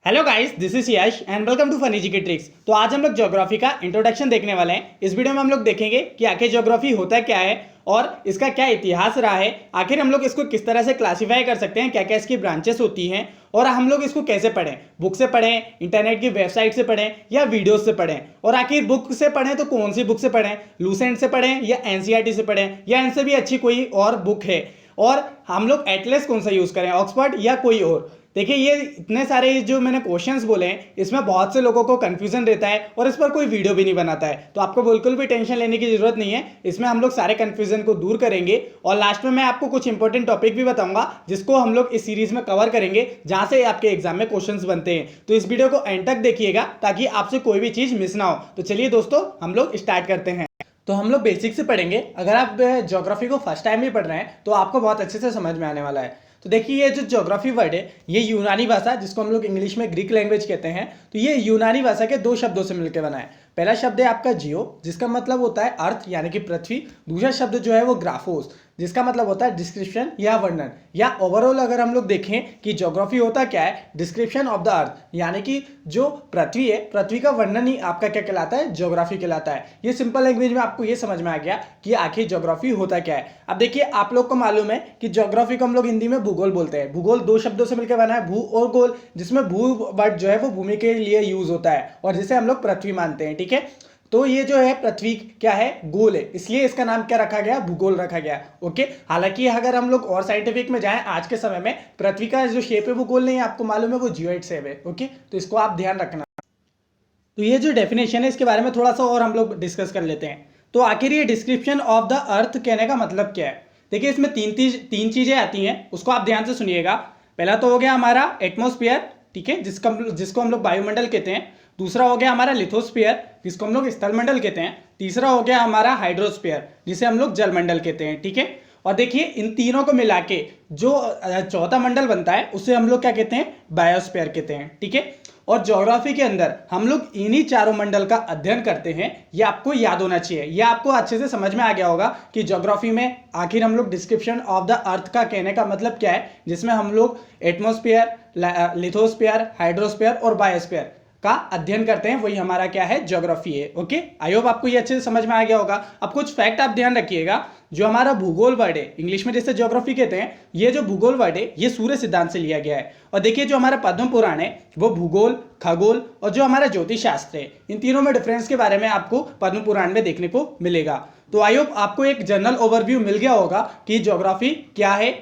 Hello guys, this is Yash and welcome to funny GK tricks. तो आज हम लोग ज्योग्राफी का इंट्रोडक्शन देखने वाले हैं। इस वीडियो में हम लोग देखेंगे कि आखिर ज्योग्राफी होता क्या है और इसका क्या इतिहास रहा है। आखिर हम लोग इसको किस तरह से क्लासीफाई कर सकते हैं, क्या क्या इसकी ब्रांचेस होती हैं और हम लोग इसको कैसे पढ़ें। बुक से पढ़ें, इंटरनेट की वेबसाइट से पढ़ें या वीडियोस से पढ़ें। और आखिर बुक से पढ़ें तो कौन सी बुक से पढ़ें, लूसेंट से पढ़ें या एनसीईआरटी से पढ़ें या इनसे भी अच्छी कोई और बुक है। और हम लोग एटलस कौन सा यूज़ करें, ऑक्सफोर्ड या कोई और। देखिए, ये इतने सारे जो मैंने क्वेश्चंस बोले हैं, इसमें बहुत से लोगों को कंफ्यूजन रहता है और इस पर कोई वीडियो भी नहीं बनाता है। तो आपको बिल्कुल भी टेंशन लेने की जरूरत नहीं है। इसमें हम लोग सारे कंफ्यूजन को दूर करेंगे और लास्ट में मैं आपको कुछ इंपॉर्टेंट टॉपिक भी बताऊंगा जिसको हम लोग इस सीरीज में कवर करेंगे, जहां से आपके एग्जाम में क्वेश्चंस बनते हैं। तो इस वीडियो को एंड तक देखिएगा ताकि आपसे कोई भी चीज मिस ना हो। तो चलिए दोस्तों, हम लोग स्टार्ट करते हैं। तो हम लोग बेसिक से पढ़ेंगे। अगर आप ज्योग्राफी को फर्स्ट टाइम भी पढ़ रहे हैं तो आपको बहुत अच्छे से समझ में आने वाला है। तो देखिए, ये जो ज्योग्राफी वर्ड है, ये यूनानी भाषा, जिसको हम लोग इंग्लिश में ग्रीक लैंग्वेज कहते हैं, तो ये यूनानी भाषा के दो शब्दों से मिलकर बना है। पहला शब्द है आपका जियो, जिसका मतलब होता है अर्थ यानी कि पृथ्वी। दूसरा शब्द जो है वो ग्राफोस, जिसका मतलब होता है डिस्क्रिप्शन या वर्णन। या ओवरऑल अगर हम लोग देखें कि ज्योग्राफी होता क्या है, डिस्क्रिप्शन ऑफ द अर्थ, यानी कि जो पृथ्वी है, पृथ्वी का वर्णन ही आपका क्या कहलाता है, ज्योग्राफी कहलाता है। ये सिंपल लैंग्वेज में आपको ये समझ में आ गया कि आखिर ज्योग्राफी होता क्या है। अब देखिए, आप लोग को मालूम है कि ज्योग्राफी को हम लोग हिंदी में भूगोल बोलते हैं। भूगोल दो शब्दों से मिलकर बना है, भू और गोल, जिसमें भू वर्ड जो है वो भूमि के लिए यूज होता है और जिसे हम लोग पृथ्वी मानते हैं। ठीक है, तो ये जो है पृथ्वी क्या है, गोल है, इसलिए इसका नाम क्या रखा गया, भूगोल रखा गया। ओके, हालांकि अगर हम लोग और साइंटिफिक में जाएं, आज के समय में पृथ्वी का जो शेप है वो गोल नहीं है, आपको मालूम है वो जियोइड शेप है। ओके, तो इसको आप ध्यान रखना। तो ये जो डेफिनेशन है, इसके बारे में थोड़ा सा और हम लोग डिस्कस कर लेते हैं। तो आखिर ये डिस्क्रिप्शन ऑफ द अर्थ कहने का मतलब क्या है। देखिए, इसमें तीन चीजें आती हैं, उसको आप ध्यान से सुनिएगा। पहला तो हो गया हमारा एटमोस्फियर, ठीक है, जिसको हम लोग वायुमंडल कहते हैं। दूसरा हो गया हमारा लिथोस्फीयर, जिसको हम लोग स्थलमंडल कहते हैं। तीसरा हो गया हमारा हाइड्रोस्फीयर, जिसे हम लोग जलमंडल कहते हैं। ठीक है, और देखिए, इन तीनों को मिला के जो चौथा मंडल बनता है उसे हम लोग क्या कहते हैं, बायोस्फीयर कहते हैं। ठीक है, और ज्योग्राफी के अंदर हम लोग इन्हीं चारों मंडल का अध्ययन करते हैं। ये आपको याद होना चाहिए, ये आपको अच्छे से समझ में आ गया होगा कि ज्योग्राफी में आखिर हम लोग डिस्क्रिप्शन ऑफ द अर्थ का कहने का मतलब क्या है, जिसमें हम लोग एटमोस्फियर, लिथोस्फीयर, हाइड्रोस्फीयर और बायोस्फीयर का अध्ययन करते हैं। वही हमारा क्या है, ज्योग्राफी है। ओके, आई होप आपको ये अच्छे से समझ में आ गया होगा। अब कुछ फैक्ट आप ध्यान रखिएगा। जो हमारा भूगोल वर्ड है, इंग्लिश में जैसे ज्योग्राफी कहते हैं, ये जो भूगोल वर्ड है ये सूर्य सिद्धांत से लिया गया है। और देखिए, जो हमारा पद्म पुराण है वो भूगोल, खगोल और जो हमारा ज्योतिष शास्त्र है, इन तीनों में डिफरेंस के बारे में आपको पद्म पुराण में देखने को मिलेगा। तो आई होप आपको एक जनरल ओवरव्यू मिल गया होगा कि ज्योग्राफी क्या है।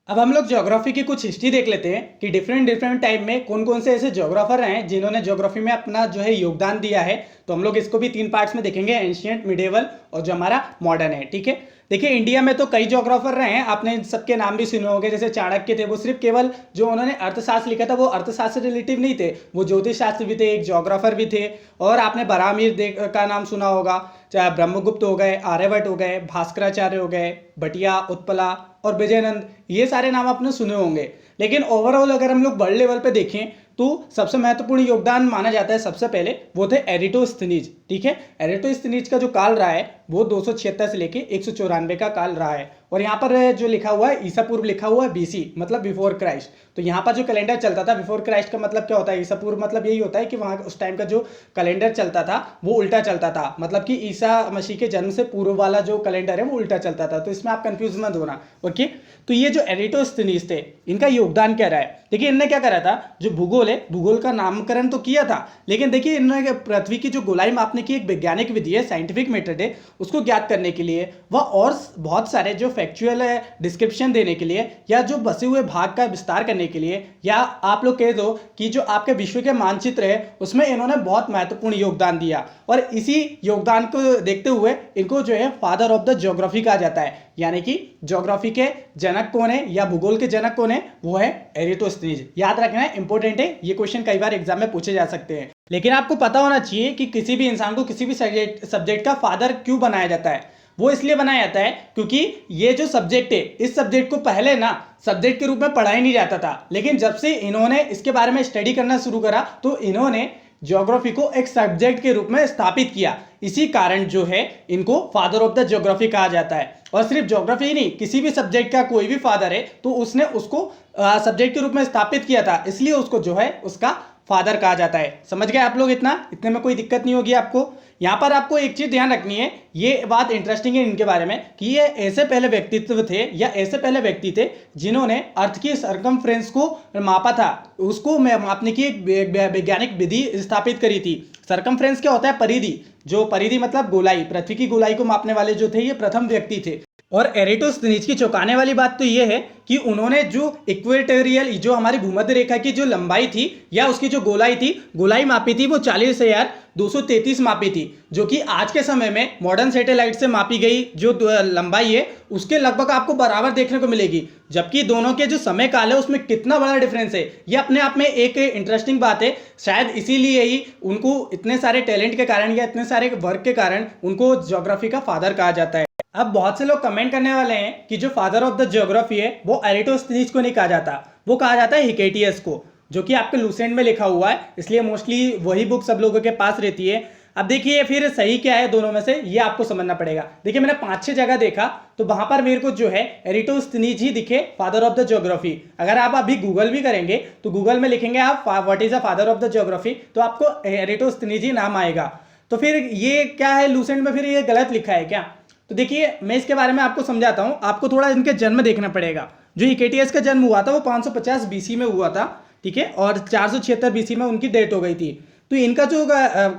अब हम लोग ज्योग्राफी की कुछ हिस्ट्री देख लेते हैं कि डिफरेंट टाइम में कौन कौन से ऐसे ज्योग्राफर हैं जिन्होंने ज्योग्राफी में अपना जो है योगदान दिया है। तो हम लोग इसको भी तीन पार्ट्स में देखेंगे, एंशिएंट, मिडिवल और जो हमारा मॉडर्न है। ठीक है, देखिए, इंडिया में तो कई ज्योग्राफर रहे हैं, आपने सबके नाम भी सुने होंगे। जैसे चाणक्य थे, वो सिर्फ केवल जो उन्होंने अर्थशास्त्र लिखा था वो अर्थशास्त्र से रिलेटिव नहीं थे, वो ज्योतिष शास्त्र भी थे, एक ज्योग्राफर भी थे। और आपने बरामीर का नाम सुना होगा, चाहे ब्रह्मगुप्त हो गए, आर्यभट्ट हो गए, भास्कराचार्य हो गए, भटिया, उत्पला और विजयनंद, ये सारे नाम आपने सुने होंगे। लेकिन ओवरऑल अगर हम लोग वर्ल्ड लेवल पे देखें तो सबसे महत्वपूर्ण योगदान माना जाता है, सबसे पहले वो थे एरिटोस्थनीज। ठीक है, एरिटोस्थनीज का जो काल रहा है वो 276 से लेके 194 का काल रहा है। और यहाँ पर जो लिखा हुआ है ईसा पूर्व लिखा हुआ है, बीसी मतलब बिफोर क्राइस्ट। तो यहाँ पर जो कैलेंडर चलता था, बिफोर क्राइस्ट का मतलब क्या होता है, ईसा पूर्व मतलब यही होता है कि वहाँ उस टाइम का जो कैलेंडर चलता था वो उल्टा चलता था, मतलब कि ईसा मसीह के जन्म से पूर्व वाला जो कैलेंडर है वो उल्टा चलता था। तो इसमें आप कंफ्यूज मत होना। ओके, तो ये जो एरिटोस्थनीज थे, इनका योगदान क्या रहा है। देखिए, इनने क्या करा था, जो भूगोल है, भूगोल का नामकरण तो किया था, लेकिन देखिए इन्होंने पृथ्वी की जो गोलाई मापने की एक वैज्ञानिक विधि है, साइंटिफिक मेथड है, उसको ज्ञात करने के लिए वह और बहुत सारे जो फैक्चुअल डिस्क्रिप्शन देने के लिए या जो बसे हुए भाग का विस्तार करने के लिए, या आप लोग कह दो कि जो आपके विश्व के मानचित्र है उसमें इन्होंने बहुत महत्वपूर्ण योगदान दिया। और इसी योगदान को देखते हुए इनको जो है फादर ऑफ द ज्योग्राफी कहा जाता है। यानी कि ज्योग्राफी के जनक कौन है या भूगोल के जनक कौन है, वो है एरिटोस्थनीज। याद रखना है, इंपॉर्टेंट है, ये क्वेश्चन कई बार एग्जाम में पूछे जा सकते हैं। लेकिन आपको पता होना चाहिए कि किसी भी इंसान को किसी भी सब्जेक्ट का फादर क्यों बनाया जाता है। वो इसलिए बनाया जाता है क्योंकि ये जो सब्जेक्ट है, इस सब्जेक्ट को पहले ना सब्जेक्ट के रूप में पढ़ाया नहीं जाता था, लेकिन जब से इन्होंने इसके बारे में स्टडी करना शुरू करा तो इन्होंने ज्योग्राफी को एक सब्जेक्ट के रूप में स्थापित किया। इसी कारण जो है इनको फादर ऑफ द ज्योग्राफी कहा जाता है। और सिर्फ ज्योग्राफी ही नहीं, किसी भी सब्जेक्ट का कोई भी फादर है तो उसने उसको सब्जेक्ट के रूप में स्थापित किया था, इसलिए उसको जो है उसका फादर कहा जाता है। समझ गए आप लोग? इतने में कोई दिक्कत नहीं होगी आपको। यहाँ पर आपको एक चीज ध्यान रखनी है, ये बात इंटरेस्टिंग है इनके बारे में कि ये ऐसे पहले व्यक्तित्व थे या ऐसे पहले व्यक्ति थे जिन्होंने अर्थ की सरकमफ्रेंस को मापा था, उसको मापने की एक वैज्ञानिक विधि स्थापित करी थी। सरकमफ्रेंस क्या होता है? परिधि। जो परिधि मतलब गोलाई, पृथ्वी की गोलाई को मापने वाले जो थे ये प्रथम व्यक्ति थे। और एरिस्टोस्थेनीज की चौंकाने वाली बात तो ये है कि उन्होंने जो इक्वेटोरियल, जो हमारी भूमध्य रेखा की जो लंबाई थी या उसकी जो गोलाई थी, गोलाई मापी थी वो 40,233 मापी थी, जो कि आज के समय में मॉडर्न सैटेलाइट से मापी गई जो लंबाई है उसके लगभग आपको बराबर देखने को मिलेगी। जबकि दोनों के जो समय काल है उसमें कितना बड़ा डिफरेंस है, ये अपने आप में एक इंटरेस्टिंग बात है। शायद इसीलिए ही उनको इतने सारे टैलेंट के कारण या इतने सारे वर्क के कारण उनको ज्योग्राफी का फादर कहा जाता है। अब बहुत से लोग कमेंट करने वाले हैं कि जो फादर ऑफ द ज्योग्राफी है वो एरिस्टोस्थेनीज को नहीं कहा जाता, वो कहा जाता है हिकेटियस को, जो कि आपके लूसेंट में लिखा हुआ है, इसलिए मोस्टली वही बुक सब लोगों के पास रहती है। अब देखिए फिर सही क्या है दोनों में से, ये आपको समझना पड़ेगा। देखिए मैंने 5-6 जगह देखा तो वहां पर मेरे को जो है एरिस्टोस्थेनीज ही दिखे फादर ऑफ द ज्योग्राफी। अगर आप अभी गूगल भी करेंगे तो गूगल में लिखेंगे आप what is the father of the geography, तो आपको एरिस्टोस्थेनीज ही नाम आएगा। तो फिर ये क्या है, लूसेंट में फिर ये गलत लिखा है क्या? तो देखिए मैं इसके बारे में आपको समझाता हूं, आपको थोड़ा इनके जन्म देखना पड़ेगा। जो हिकेटियस का जन्म हुआ था वो 550 बीसी में हुआ था, ठीक है, और 476 बीसी में उनकी डेथ हो गई थी। तो इनका जो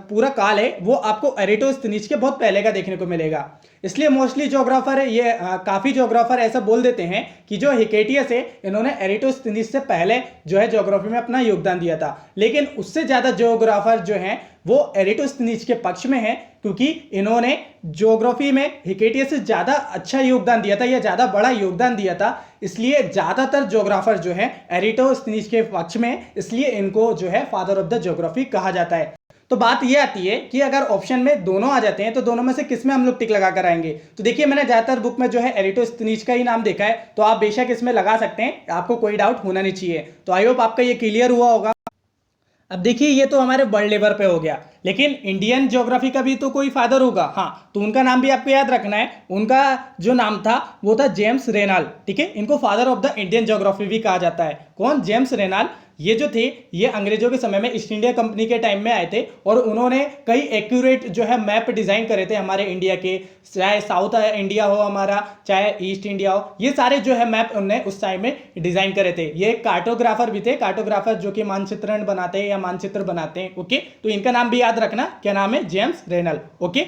पूरा काल है वो आपको एरिस्टोस्थेनीज के बहुत पहले का देखने को मिलेगा। इसलिए मोस्टली ज्योग्राफर ये काफ़ी ज्योग्राफर ऐसा बोल देते हैं कि जो हिकेटियस है इन्होंने एरिस्टोस्थेनीज से पहले जो है ज्योग्राफी में अपना योगदान दिया था। लेकिन उससे ज़्यादा ज्योग्राफर जो हैं वो एरिस्टोस्थेनीज के पक्ष में है, क्योंकि इन्होंने ज्योग्राफी में हिकेटियस से ज़्यादा अच्छा योगदान दिया था या ज़्यादा बड़ा योगदान दिया था, इसलिए ज़्यादातर ज्योग्राफर जो है एरिस्टोस्थेनीज के पक्ष में, इसलिए इनको जो है फादर ऑफ द ज्योग्राफी कहा जाता है। तो बात ये आती है कि अगर ऑप्शन में दोनों आ जाते हैं तो दोनों में से किस में हम लोग टिक लगा कर आएंगे? तो देखिए मैंने ज़्यादातर बुक में जो है एरिस्टोस्थेनीज का ही नाम देखा है, तो आप बेशक इसमें लगा सकते हैं, आपको कोई डाउट होना नहीं चाहिए। तो आई होप आपका ये क्लियर हुआ होगा। अब देखिए ये तो हमारे वर्ल्ड लेवल पे हो गया, लेकिन इंडियन ज्योग्राफी का भी तो कोई फादर होगा। हाँ, तो उनका नाम भी आपको याद रखना है। उनका जो नाम था वो था जेम्स रेनाल्ड, ठीक है। इनको father of the Indian geography भी कहा जाता है। कौन? James Reginald. ये जो थे ये अंग्रेजों के समय में ईस्ट इंडिया कंपनी के टाइम में आए थे और उन्होंने कई एक्यूरेट जो है मैप डिज़ाइन करे थे हमारे इंडिया के, चाहे साउथ इंडिया हो हमारा, चाहे ईस्ट इंडिया हो, ये सारे जो है मैप उन्होंने उस टाइम में डिज़ाइन करे थे। ये कार्टोग्राफर भी थे, कार्टोग्राफर जो कि मानचित्रण बनाते हैं या मानचित्र बनाते हैं, ओके। तो इनका नाम भी याद रखना, क्या नाम है? James Rennell, okay.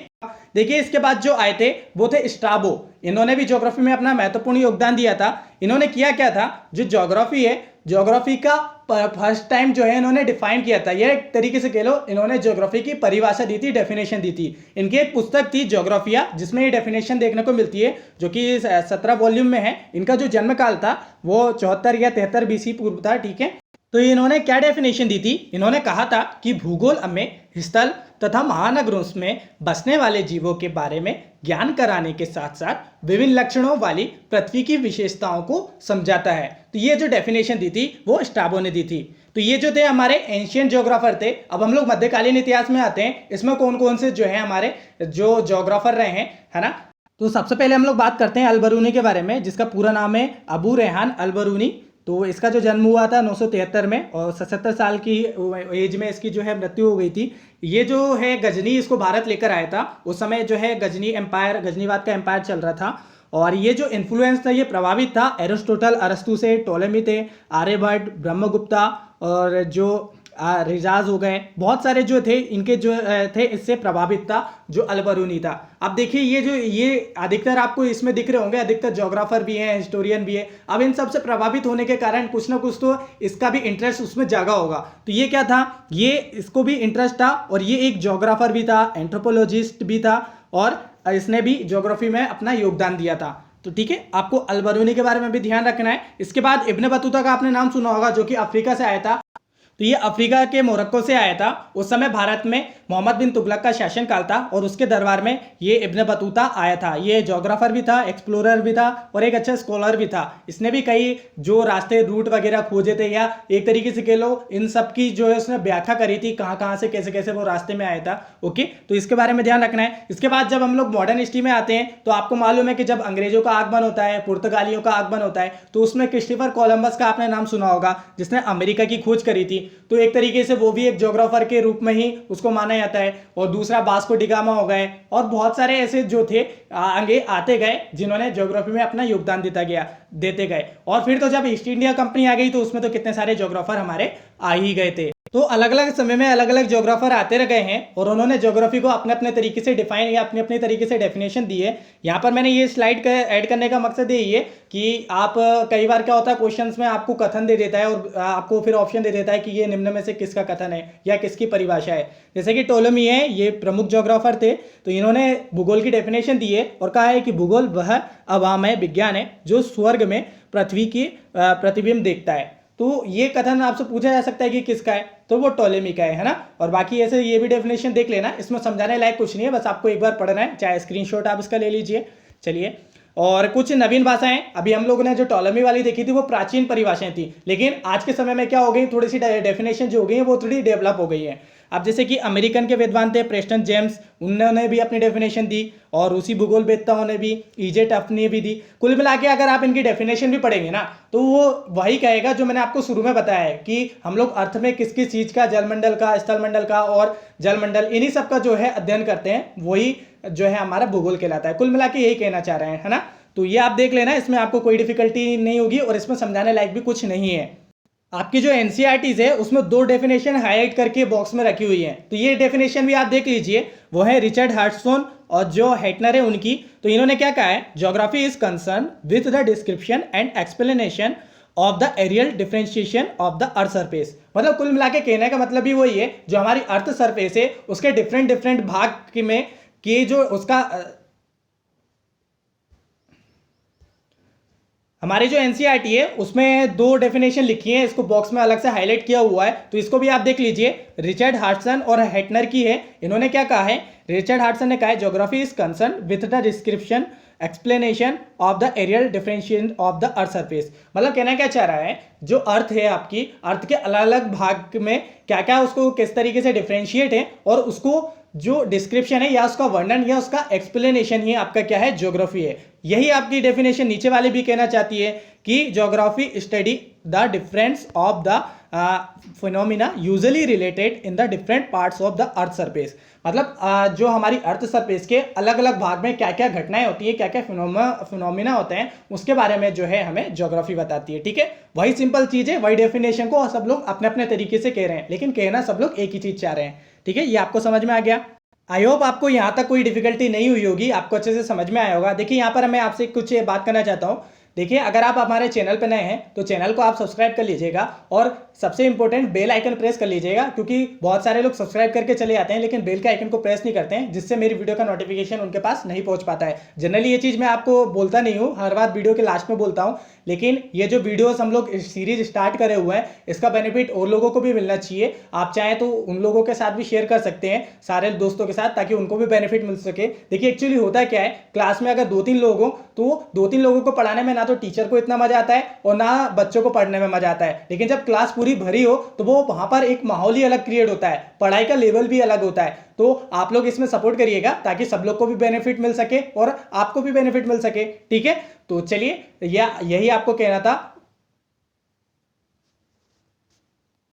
देखिए इसके बाद जो आए थे वो थे स्ट्राबो। इन्होंने भी ज्योग्राफी में अपना महत्वपूर्ण योगदान दिया था। इन्होंने किया क्या था, जो ज्योग्राफी है, ज्योग्राफी का फर्स्ट टाइम जो है इन्होंने डिफाइन किया था। ये एक तरीके से कह लो इन्होंने ज्योग्राफी की परिभाषा दी थी, डेफिनेशन दी थी। इनकी एक पुस्तक थी ज्योग्राफिया, जिसमें ये डेफिनेशन देखने को मिलती है, जो कि 17 वॉल्यूम में है। इनका जो जन्म काल था वो 74 या 73 बीसी पूर्व था, ठीक है। तो इन्होंने क्या डेफिनेशन दी थी? इन्होंने कहा था कि भूगोल में स्थल तथा महानगरों में बसने वाले जीवों के बारे में ज्ञान कराने के साथ साथ विभिन्न लक्षणों वाली पृथ्वी की विशेषताओं को समझाता है। तो ये जो डेफिनेशन दी थी वो स्ट्राबो ने दी थी। तो ये जो थे हमारे एंशियंट ज्योग्राफर थे। अब हम लोग मध्यकालीन इतिहास में आते हैं, इसमें कौन कौन से जो है हमारे जो ज्योग्राफर रहे हैं, है ना। तो सबसे पहले हम लोग बात करते हैं अल-बरूनी के बारे में, जिसका पूरा नाम है अबू रेहान अल-बरूनी। तो इसका जो जन्म हुआ था 973 में और 77 साल की एज में इसकी जो है मृत्यु हो गई थी। ये जो है गजनी इसको भारत लेकर आया था। उस समय जो है गजनी एम्पायर, गजनीवाद का एम्पायर चल रहा था। और ये जो इन्फ्लुएंस था ये प्रभावित था एरिस्टोटल, अरस्तु से, टोलेमी थे, आर्यभट्ट, ब्रह्मगुप्ता और जो रिजाज हो गए, बहुत सारे जो थे इनके जो थे इससे प्रभावित था जो अल-बरूनी था। अब देखिए ये अधिकतर आपको इसमें दिख रहे होंगे, अधिकतर ज्योग्राफर भी हैं, हिस्टोरियन भी है। अब इन सब से प्रभावित होने के कारण कुछ ना कुछ तो इसका भी इंटरेस्ट उसमें जागा होगा। तो ये क्या था, ये इसको भी इंटरेस्ट था और ये एक ज्योग्राफर भी था, एंथ्रोपोलॉजिस्ट भी था और इसने भी ज्योग्राफी में अपना योगदान दिया था। तो ठीक है, आपको अल-बरूनी के बारे में भी ध्यान रखना है। इसके बाद इब्न बतूता का आपने नाम सुना होगा, जो कि अफ्रीका से आया था। तो ये अफ्रीका के मोरक्को से आया था। उस समय भारत में मोहम्मद बिन तुगलक का शासनकाल था और उसके दरबार में ये इब्न बतूता आया था। ये जोग्राफर भी था, एक्सप्लोरर भी था और एक अच्छा स्कॉलर भी था। इसने भी कई जो रास्ते रूट वगैरह खोजे थे, या एक तरीके से कह लो इन सब की जो है उसने व्याख्या करी थी, कहाँ कहाँ से कैसे कैसे वो रास्ते में आया था। ओके, तो इसके बारे में ध्यान रखना है। इसके बाद जब हम लोग मॉडर्न हिस्ट्री में आते हैं तो आपको मालूम है कि जब अंग्रेजों का आगमन होता है, पुर्तगालियों का आगमन होता है, तो उसमें क्रिस्टोफर कोलंबस का आपने नाम सुना होगा, जिसने अमेरिका की खोज करी थी। तो एक तरीके से वो भी एक ज्योग्राफर के रूप में ही उसको माना जाता है। और दूसरा वास्को डी गामा हो गए और बहुत सारे ऐसे जो थे आगे आते गए जिन्होंने ज्योग्राफी में अपना योगदान देते गए। और फिर तो जब ईस्ट इंडिया कंपनी आ गई तो उसमें तो कितने सारे ज्योग्राफर हमारे आ ही गए थे। तो अलग अलग समय में अलग अलग ज्योग्राफर आते रह गए हैं और उन्होंने ज्योग्राफी को अपने अपने तरीके से डिफाइन या अपने अपने तरीके से डेफिनेशन दी है। यहाँ पर मैंने ये स्लाइड ऐड करने का मकसद यही है कि आप कई बार क्या होता है क्वेश्चंस में आपको कथन दे देता है और आपको फिर ऑप्शन दे देता है कि ये निम्न में से किसका कथन है या किसकी परिभाषा है। जैसे कि टोलेमी है, ये प्रमुख ज्योग्राफर थे, तो इन्होंने भूगोल की डेफिनेशन दी है और कहा है कि भूगोल वह अवामय विज्ञान है जो स्वर्ग में पृथ्वी की प्रतिबिंब देखता है। तो ये कथन आपसे पूछा जा सकता है कि किसका है, तो वो टोलेमी का है ना। और बाकी ऐसे ये भी डेफिनेशन देख लेना, इसमें समझाने लायक कुछ नहीं है, बस आपको एक बार पढ़ना है, चाहे स्क्रीनशॉट आप इसका ले लीजिए। चलिए, और कुछ नवीन भाषाएं अभी हम लोगों ने जो टोलेमी वाली देखी थी वो प्राचीन परिभाषाएं थी, लेकिन आज के समय में क्या हो गई, थोड़ी सी डेफिनेशन जो हो गई है वो थोड़ी डेवलप हो गई है। अब जैसे कि अमेरिकन के विद्वान थे प्रेस्टन जेम्स, उन्होंने भी अपनी डेफिनेशन दी और रूसी भूगोल वेत्ताओं ने भी, ईजे टफ ने भी दी। कुल मिला के अगर आप इनकी डेफिनेशन भी पढ़ेंगे ना तो वो वही कहेगा जो मैंने आपको शुरू में बताया है कि हम लोग अर्थ में किस किस चीज़ का, जलमंडल का, स्थलमंडल का और जलमंडल, इन्हीं सब का जो है अध्ययन करते हैं, वही जो है हमारा भूगोल कहलाता है। कुल मिला के यही कहना चाह रहे हैं, है ना। तो ये आप देख लेना, इसमें आपको कोई डिफिकल्टी नहीं होगी और इसमें समझाने लायक भी कुछ नहीं है। आपकी जो एनसीईआरटीज है उसमें 2 डेफिनेशन हाईलाइट करके बॉक्स में रखी हुई है, तो ये डेफिनेशन भी आप देख लीजिए। वो है रिचर्ड हर्टसोन और जो हेटनर है उनकी। तो इन्होंने क्या कहा है, geography is concern with the description and explanation of the areal differentiation of the earth surface. मतलब कुल मिला के कहने का मतलब भी वही है, जो हमारी अर्थ सरफेस है उसके डिफरेंट भाग में कि जो उसका हमारी जो एनसीईआरटी है उसमें 2 डेफिनेशन लिखी है, इसको बॉक्स में अलग से हाईलाइट किया हुआ है, तो इसको भी आप देख लीजिए। रिचर्ड हार्टसन और हेटनर की है। इन्होंने क्या कहा है, रिचर्ड हार्टसन ने कहा है geography is concern with the description explanation of the areal differentiation of the earth surface. मतलब कहना क्या चाह रहा है, जो अर्थ है आपकी, अर्थ के अलग अलग भाग में क्या क्या उसको किस तरीके से डिफरेंशिएट है और उसको जो डिस्क्रिप्शन है या उसका वर्णन या उसका एक्सप्लेनेशन ही आपका क्या है, ज्योग्राफी है। यही आपकी डेफिनेशन नीचे वाली भी कहना चाहती है कि geography study the difference of the phenomena usually related in the different parts of the earth surface. मतलब जो हमारी अर्थ सरफेस के अलग अलग भाग में क्या क्या घटनाएं होती है, क्या क्या फिनोमिना होते हैं, उसके बारे में जो है हमें ज्योग्राफी बताती है। ठीक है, वही सिंपल चीज है, वही डेफिनेशन को सब लोग अपने अपने तरीके से कह रहे हैं, लेकिन कहना सब लोग एक ही चीज चाह रहे हैं। ठीक है, ये आपको समझ में आ गया। आई होप आपको यहाँ तक कोई डिफिकल्टी नहीं हुई होगी, आपको अच्छे से समझ में आया होगा। देखिए यहाँ पर मैं आपसे कुछ बात करना चाहता हूँ। देखिए, अगर आप हमारे चैनल पर नए हैं तो चैनल को आप सब्सक्राइब कर लीजिएगा और सबसे इंपॉर्टेंट बेल आइकन प्रेस कर लीजिएगा, क्योंकि बहुत सारे लोग सब्सक्राइब करके चले जाते हैं लेकिन बेल के आइकन को प्रेस नहीं करते हैं, जिससे मेरी वीडियो का नोटिफिकेशन उनके पास नहीं पहुंच पाता है। जनरली ये चीज़ मैं आपको बोलता नहीं हूँ, हर बार वीडियो के लास्ट में बोलता हूँ, लेकिन ये जो वीडियोस हम लोग सीरीज स्टार्ट करे हुए हैं इसका बेनिफिट और लोगों को भी मिलना चाहिए। आप चाहें तो उन लोगों के साथ भी शेयर कर सकते हैं, सारे दोस्तों के साथ, ताकि उनको भी बेनिफिट मिल सके। देखिए एक्चुअली होता क्या है, क्लास में अगर 2-3 लोग हो तो 2-3 लोगों को पढ़ाने में ना तो टीचर को इतना मजा आता है और ना बच्चों को पढ़ने में मजा आता है, लेकिन जब क्लास पूरी भरी हो तो वो वहां पर एक माहौल ही अलग क्रिएट होता है, पढ़ाई का लेवल भी अलग होता है। तो आप लोग इसमें सपोर्ट करिएगा ताकि सब लोग को भी बेनिफिट मिल सके और आपको भी बेनिफिट मिल सके। ठीक है, तो चलिए यही आपको कहना था।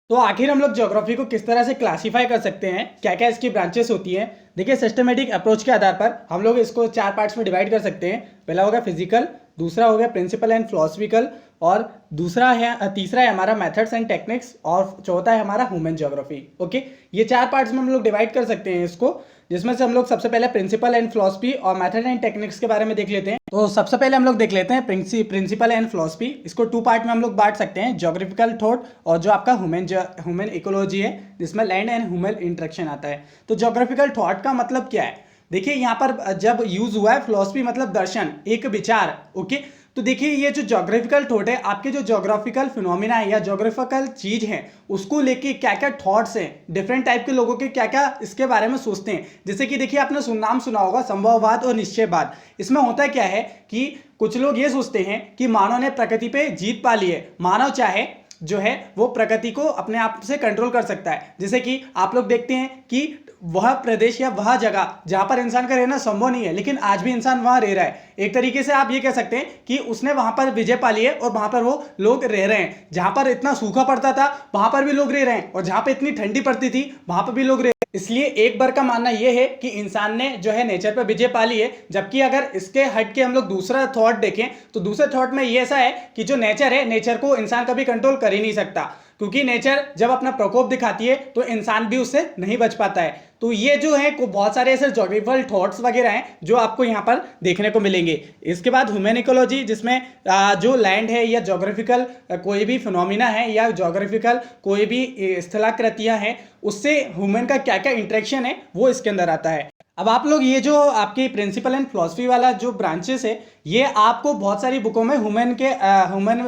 तो आखिर हम लोग ज्योग्राफी को किस तरह से क्लासिफाई कर सकते हैं, क्या क्या इसकी ब्रांचेस होती हैं। देखिए, सिस्टमेटिक अप्रोच के आधार पर हम लोग इसको 4 पार्ट्स में डिवाइड कर सकते हैं। पहला होगा फिजिकल, दूसरा हो गया प्रिंसिपल एंड फिलोसफिकल, और तीसरा है हमारा मेथड्स एंड टेक्निक्स, और चौथा है हमारा ह्यूमन ज्योग्राफी। ओके, ये 4 पार्ट्स में हम लोग डिवाइड कर सकते हैं इसको, जिसमें से हम लोग सबसे पहले प्रिंसिपल एंड फिलोसफी और मेथड एंड टेक्निक्स के बारे में देख लेते हैं। तो सबसे पहले हम लोग देख लेते हैं प्रिंसिपल एंड फिलोसफी। इसको 2 पार्ट में हम लोग बांट सकते हैं, ज्योग्राफिकल थॉट और जो आपका ह्यूमन इकोलॉजी है, जिसमें लैंड एंड ह्यूमन इंटरेक्शन आता है। तो ज्योग्राफिकल थॉट का मतलब क्या है, देखिए यहाँ पर जब यूज हुआ है फिलोसफी मतलब दर्शन, एक विचार। ओके, तो तो देखिए ये जो जोग्राफिकल थॉट है, आपके जो जोग्राफिकल फिनोमिना है या जोग्राफिकल चीज है उसको लेके क्या क्या थॉट्स हैं, डिफरेंट टाइप के लोगों के क्या क्या इसके बारे में सोचते हैं। जैसे कि देखिए आपने नाम सुना होगा संभववाद और निश्चयवाद। इसमें होता क्या है कि कुछ लोग ये सोचते हैं कि मानव ने प्रकृति पे जीत पा ली है, मानव चाहे जो है वो प्रकृति को अपने आप से कंट्रोल कर सकता है। जैसे कि आप लोग देखते हैं कि वह प्रदेश या वह जगह जहां पर इंसान का रहना संभव नहीं है, लेकिन आज भी इंसान वहां रह रहा है। एक तरीके से आप ये कह सकते हैं कि उसने वहां पर विजय पा ली है और वहां पर वो लोग रह रहे हैं। जहां पर इतना सूखा पड़ता था वहां पर भी लोग रह रहे हैं, और जहां पर इतनी ठंडी पड़ती थी वहां पर भी लोग रह रहे हैं। इसलिए एक बार का मानना यह है कि इंसान ने जो है नेचर पर विजय पा ली है। जबकि अगर इसके हट के हम लोग दूसरा थॉट देखें तो दूसरे थॉट में ये ऐसा है कि जो नेचर है, नेचर को इंसान कभी कंट्रोल कर ही नहीं सकता, क्योंकि नेचर जब अपना प्रकोप दिखाती है तो इंसान भी उससे नहीं बच पाता है। तो ये जो है बहुत सारे ऐसे जोग्राफिकल थॉट्स वगैरह हैं जो आपको यहाँ पर देखने को मिलेंगे। इसके बाद ह्यूमन इकोलॉजी, जिसमें जो लैंड है या जोग्राफिकल कोई भी फिनोमिना है या जोग्राफिकल कोई भी स्थलाकृतियाँ हैं उससे ह्यूमन का क्या क्या इंटरेक्शन है वो इसके अंदर आता है। अब आप लोग ये जो आपकी प्रिंसिपल एंड फिलॉसफी वाला जो ब्रांचेस है ये आपको बहुत सारी बुकों में ह्यूमन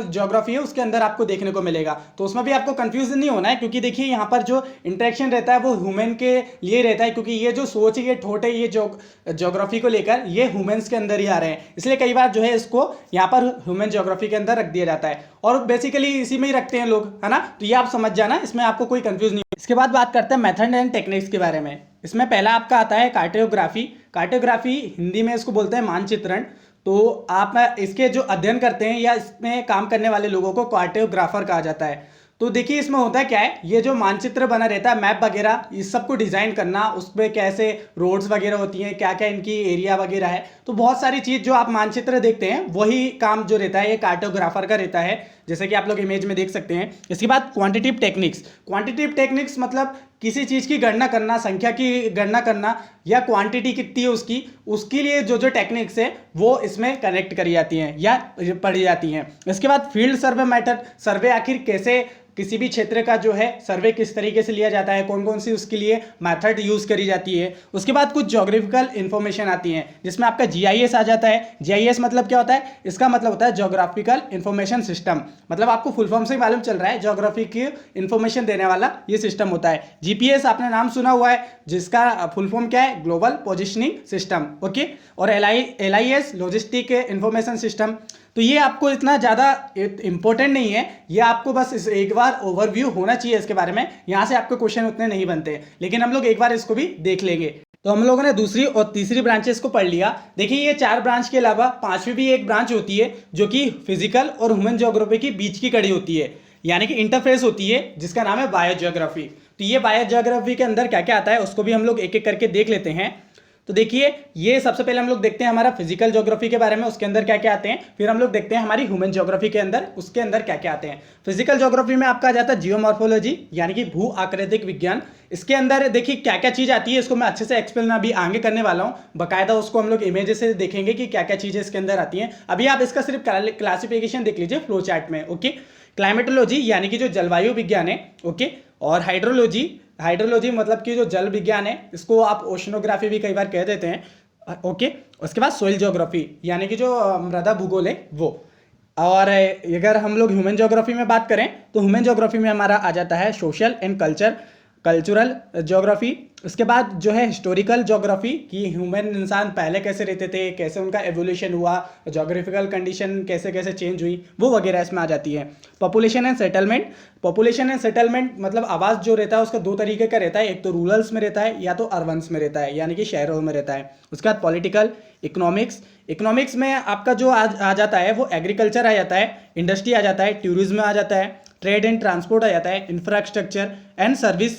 ज्योग्राफी है उसके अंदर आपको देखने को मिलेगा। तो उसमें भी आपको कंफ्यूजन नहीं होना है, क्योंकि देखिए यहाँ पर जो इंटरेक्शन रहता है वो ह्यूमन के लिए रहता है, क्योंकि ये जो सोच है, ये थॉट है, ये ज्योग्राफी को लेकर ये ह्यूमन्स के अंदर ही आ रहे हैं। इसलिए कई बार जो है इसको यहाँ पर ह्यूमन ज्योग्राफी के अंदर रख दिया जाता है और बेसिकली इसी में ही रखते हैं लोग, है ना। तो ये आप समझ जाना, इसमें आपको कोई कंफ्यूज नहीं। इसके बाद बात करते हैं मेथड एंड टेक्निक्स के बारे में। इसमें पहला आपका आता है कार्टोग्राफी। कार्टोग्राफी हिंदी में इसको बोलते हैं मानचित्रण। तो आप इसके जो अध्ययन करते हैं या इसमें काम करने वाले लोगों को कार्टोग्राफर कहा जाता है। तो देखिए इसमें होता क्या है, ये जो मानचित्र बना रहता है, मैप वगैरह, इस सब को डिजाइन करना, उस पर कैसे रोड्स वगैरह होती हैं, क्या क्या इनकी एरिया वगैरह है, तो बहुत सारी चीज़ जो आप मानचित्र देखते हैं वही काम जो रहता है ये कार्टोग्राफर का रहता है, जैसे कि आप लोग इमेज में देख सकते हैं। इसके बाद क्वांटिटिव टेक्निक्स। क्वांटिटिव टेक्निक्स मतलब किसी चीज़ की गणना करना, संख्या की गणना करना या क्वांटिटी कितनी है उसकी, उसके लिए जो जो टेक्निक्स है वो इसमें कनेक्ट करी जाती हैं या पढ़ी जाती हैं। इसके बाद फील्ड सर्वे मेथड। सर्वे आखिर कैसे किसी भी क्षेत्र का जो है सर्वे किस तरीके से लिया जाता है, कौन कौन सी उसके लिए मेथड यूज करी जाती है। उसके बाद कुछ ज्योग्राफिकल इंफॉर्मेशन आती है जिसमें आपका जीआईएस आ जाता है। जीआईएस मतलब क्या होता है, इसका मतलब होता है ज्योग्राफिकल इंफॉर्मेशन सिस्टम। मतलब आपको फुल फॉर्म से मालूम चल रहा है, ज्योग्राफी की इंफॉर्मेशन देने वाला ये सिस्टम होता है। जीपीएस आपने नाम सुना हुआ है, जिसका फुल फॉर्म क्या है, ग्लोबल पोजिशनिंग सिस्टम, ओके। और एलआईएस लॉजिस्टिक इंफॉर्मेशन सिस्टम। तो ये आपको इतना ज़्यादा इंपॉर्टेंट नहीं है, ये आपको बस इस एक बार ओवरव्यू होना चाहिए इसके बारे में। यहाँ से आपके क्वेश्चन उतने नहीं बनते, लेकिन हम लोग एक बार इसको भी देख लेंगे। तो हम लोगों ने दूसरी और तीसरी ब्रांचेस को पढ़ लिया। देखिए ये 4 ब्रांच के अलावा पांचवी भी एक ब्रांच होती है जो कि फिजिकल और ह्यूमन ज्योग्राफी के बीच की कड़ी होती है, यानी कि इंटरफेस होती है, जिसका नाम है बायोज्योग्राफी। तो ये बायोज्योग्राफी के अंदर क्या क्या आता है उसको भी हम लोग एक एक करके देख लेते हैं। तो देखिए ये सबसे पहले हम लोग देखते हैं हमारा फिजिकल ज्योग्राफी के बारे में, उसके अंदर क्या क्या आते हैं। फिर हम लोग देखते हैं हमारी ह्यूमन ज्योग्राफी के अंदर, उसके अंदर क्या क्या आते हैं। फिजिकल ज्योग्राफी में आपका आ जाता है जियोमॉर्फोलॉजी, यानी कि भू आकृतिक विज्ञान। इसके अंदर देखिए क्या क्या चीज़ आती है, इसको मैं अच्छे से एक्सप्लेन अभी आगे करने वाला हूँ। बाकायदा उसको हम लोग इमेजेस से देखेंगे कि क्या क्या चीज़ें इसके अंदर आती हैं। अभी आप इसका सिर्फ क्लासिफिकेशन देख लीजिए फ्लो चार्ट में, ओके। क्लाइमेटोलॉजी यानी कि जो जलवायु विज्ञान है, ओके। और हाइड्रोलॉजी, हाइड्रोलॉजी मतलब कि जो जल विज्ञान है, इसको आप ओशनोग्राफी भी कई बार कह देते हैं, ओके। उसके बाद सोइल ज्योग्राफी यानी कि जो मृदा भूगोल है वो। और अगर हम लोग ह्यूमन ज्योग्राफी में बात करें तो ह्यूमन ज्योग्राफी में हमारा आ जाता है सोशल एंड कल्चरल ज्योग्राफी। उसके बाद जो है हिस्टोरिकल ज्योग्राफी कि ह्यूमन इंसान पहले कैसे रहते थे, कैसे उनका एवोल्यूशन हुआ, ज्योग्राफिकल कंडीशन कैसे कैसे चेंज हुई, वो वगैरह इसमें आ जाती है। Population and settlement. Population and settlement मतलब आवास जो रहता है उसका 2 तरीके का रहता है, एक तो रूरल्स में रहता है या तो अर्बन्स में रहता है, यानी कि शहरों में रहता है। उसके बाद पॉलिटिकल, इकोनॉमिक्स। इकोनॉमिक्स में आपका जो आ जाता है वो एग्रीकल्चर आ जाता है, इंडस्ट्री आ जाता है, टूरिज्म आ जाता है, ट्रेड एंड ट्रांसपोर्ट आ जाता है, इंफ्रास्ट्रक्चर एंड सर्विस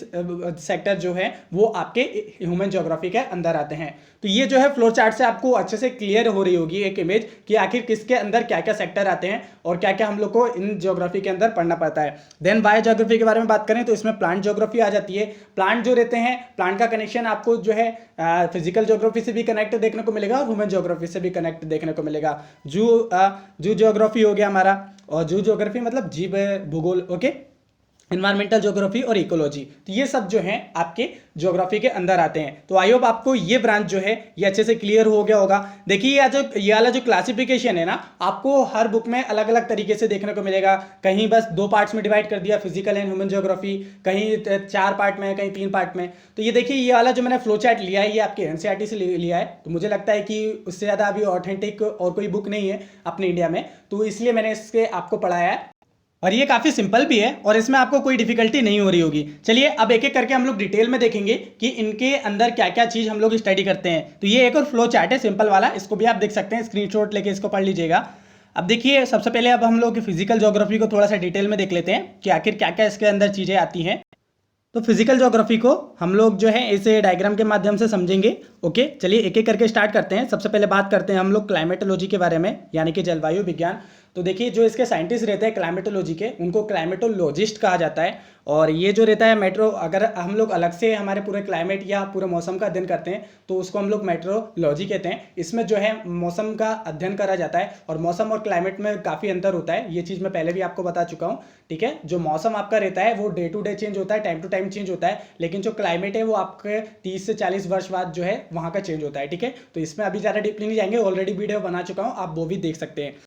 सेक्टर जो है वो आपके ह्यूमन ज्योग्राफी के अंदर आते हैं। तो ये जो है फ्लो चार्ट से आपको अच्छे से क्लियर हो रही होगी एक इमेज कि आखिर किसके अंदर क्या क्या सेक्टर आते हैं और क्या क्या हम लोग को इन ज्योग्राफी के अंदर पढ़ना पड़ता है। देन बायो ज्योग्राफी के बारे में बात करें तो इसमें प्लांट ज्योग्राफी आ जाती है। प्लांट जो रहते हैं, प्लांट का कनेक्शन आपको जो है फिजिकल ज्योग्राफी से भी कनेक्ट देखने को मिलेगा और ह्यूमन ज्योग्राफी से भी कनेक्ट देखने को मिलेगा। जू ज्योग्राफी हो गया हमारा, और जू ज्योग्राफी मतलब जीव भूगोल, ओके। इन्वायरमेंटल ज्योग्राफी और इकोलॉजी। तो ये सब जो हैं आपके ज्योग्राफी के अंदर आते हैं। तो आई होप आपको ये ब्रांच जो है ये अच्छे से क्लियर हो गया होगा। देखिए ये वाला जो क्लासिफिकेशन है ना, आपको हर बुक में अलग अलग तरीके से देखने को मिलेगा। कहीं बस 2 पार्ट्स में डिवाइड कर दिया, फिजिकल एंड ह्यूमन ज्योग्राफी, कहीं 4 पार्ट में, कहीं 3 पार्ट में। तो ये देखिए ये वाला जो मैंने फ्लो चार्ट लिया है ये आपके एनसीईआरटी से लिया है। तो मुझे लगता है कि उससे ज़्यादा अभी ऑथेंटिक और कोई बुक नहीं है अपने इंडिया में, तो इसलिए मैंने इसके आपको पढ़ाया है। और ये काफ़ी सिंपल भी है और इसमें आपको कोई डिफिकल्टी नहीं हो रही होगी। चलिए अब एक एक करके हम लोग डिटेल में देखेंगे कि इनके अंदर क्या क्या चीज़ हम लोग स्टडी करते हैं। तो ये एक और फ्लो चार्ट है सिंपल वाला, इसको भी आप देख सकते हैं, स्क्रीनशॉट लेके इसको पढ़ लीजिएगा। अब देखिए सबसे पहले अब हम लोग फिजिकल ज्योग्राफी को थोड़ा सा डिटेल में देख लेते हैं कि आखिर क्या क्या इसके अंदर चीज़ें आती हैं। तो फिजिकल ज्योग्राफी को हम लोग जो है इसे डायग्राम के माध्यम से समझेंगे। ओके, चलिए एक एक करके स्टार्ट करते हैं। सबसे पहले बात करते हैं हम लोग क्लाइमेटोलॉजी के बारे में, यानी कि जलवायु विज्ञान। तो देखिए जो इसके साइंटिस्ट रहते हैं क्लाइमेटोलॉजी के, उनको क्लाइमेटोलॉजिस्ट कहा जाता है। और ये जो रहता है अगर हम लोग अलग से हमारे पूरे क्लाइमेट या पूरे मौसम का अध्ययन करते हैं तो उसको हम लोग मेट्रोलॉजी कहते हैं। इसमें जो है मौसम का अध्ययन करा जाता है और मौसम और क्लाइमेट में काफ़ी अंतर होता है। ये चीज़ मैं पहले भी आपको बता चुका हूँ, ठीक है। जो मौसम आपका रहता है वो डे टू डे चेंज होता है, टाइम टू टाइम चेंज होता है, लेकिन जो क्लाइमेट है वो आपके 30 से 40 वर्ष बाद जो है वहाँ का चेंज होता है, ठीक है। तो इसमें अभी ज़्यादा डीपली नहीं जाएंगे, ऑलरेडी वीडियो बना चुका हूँ, आप वो भी देख सकते हैं।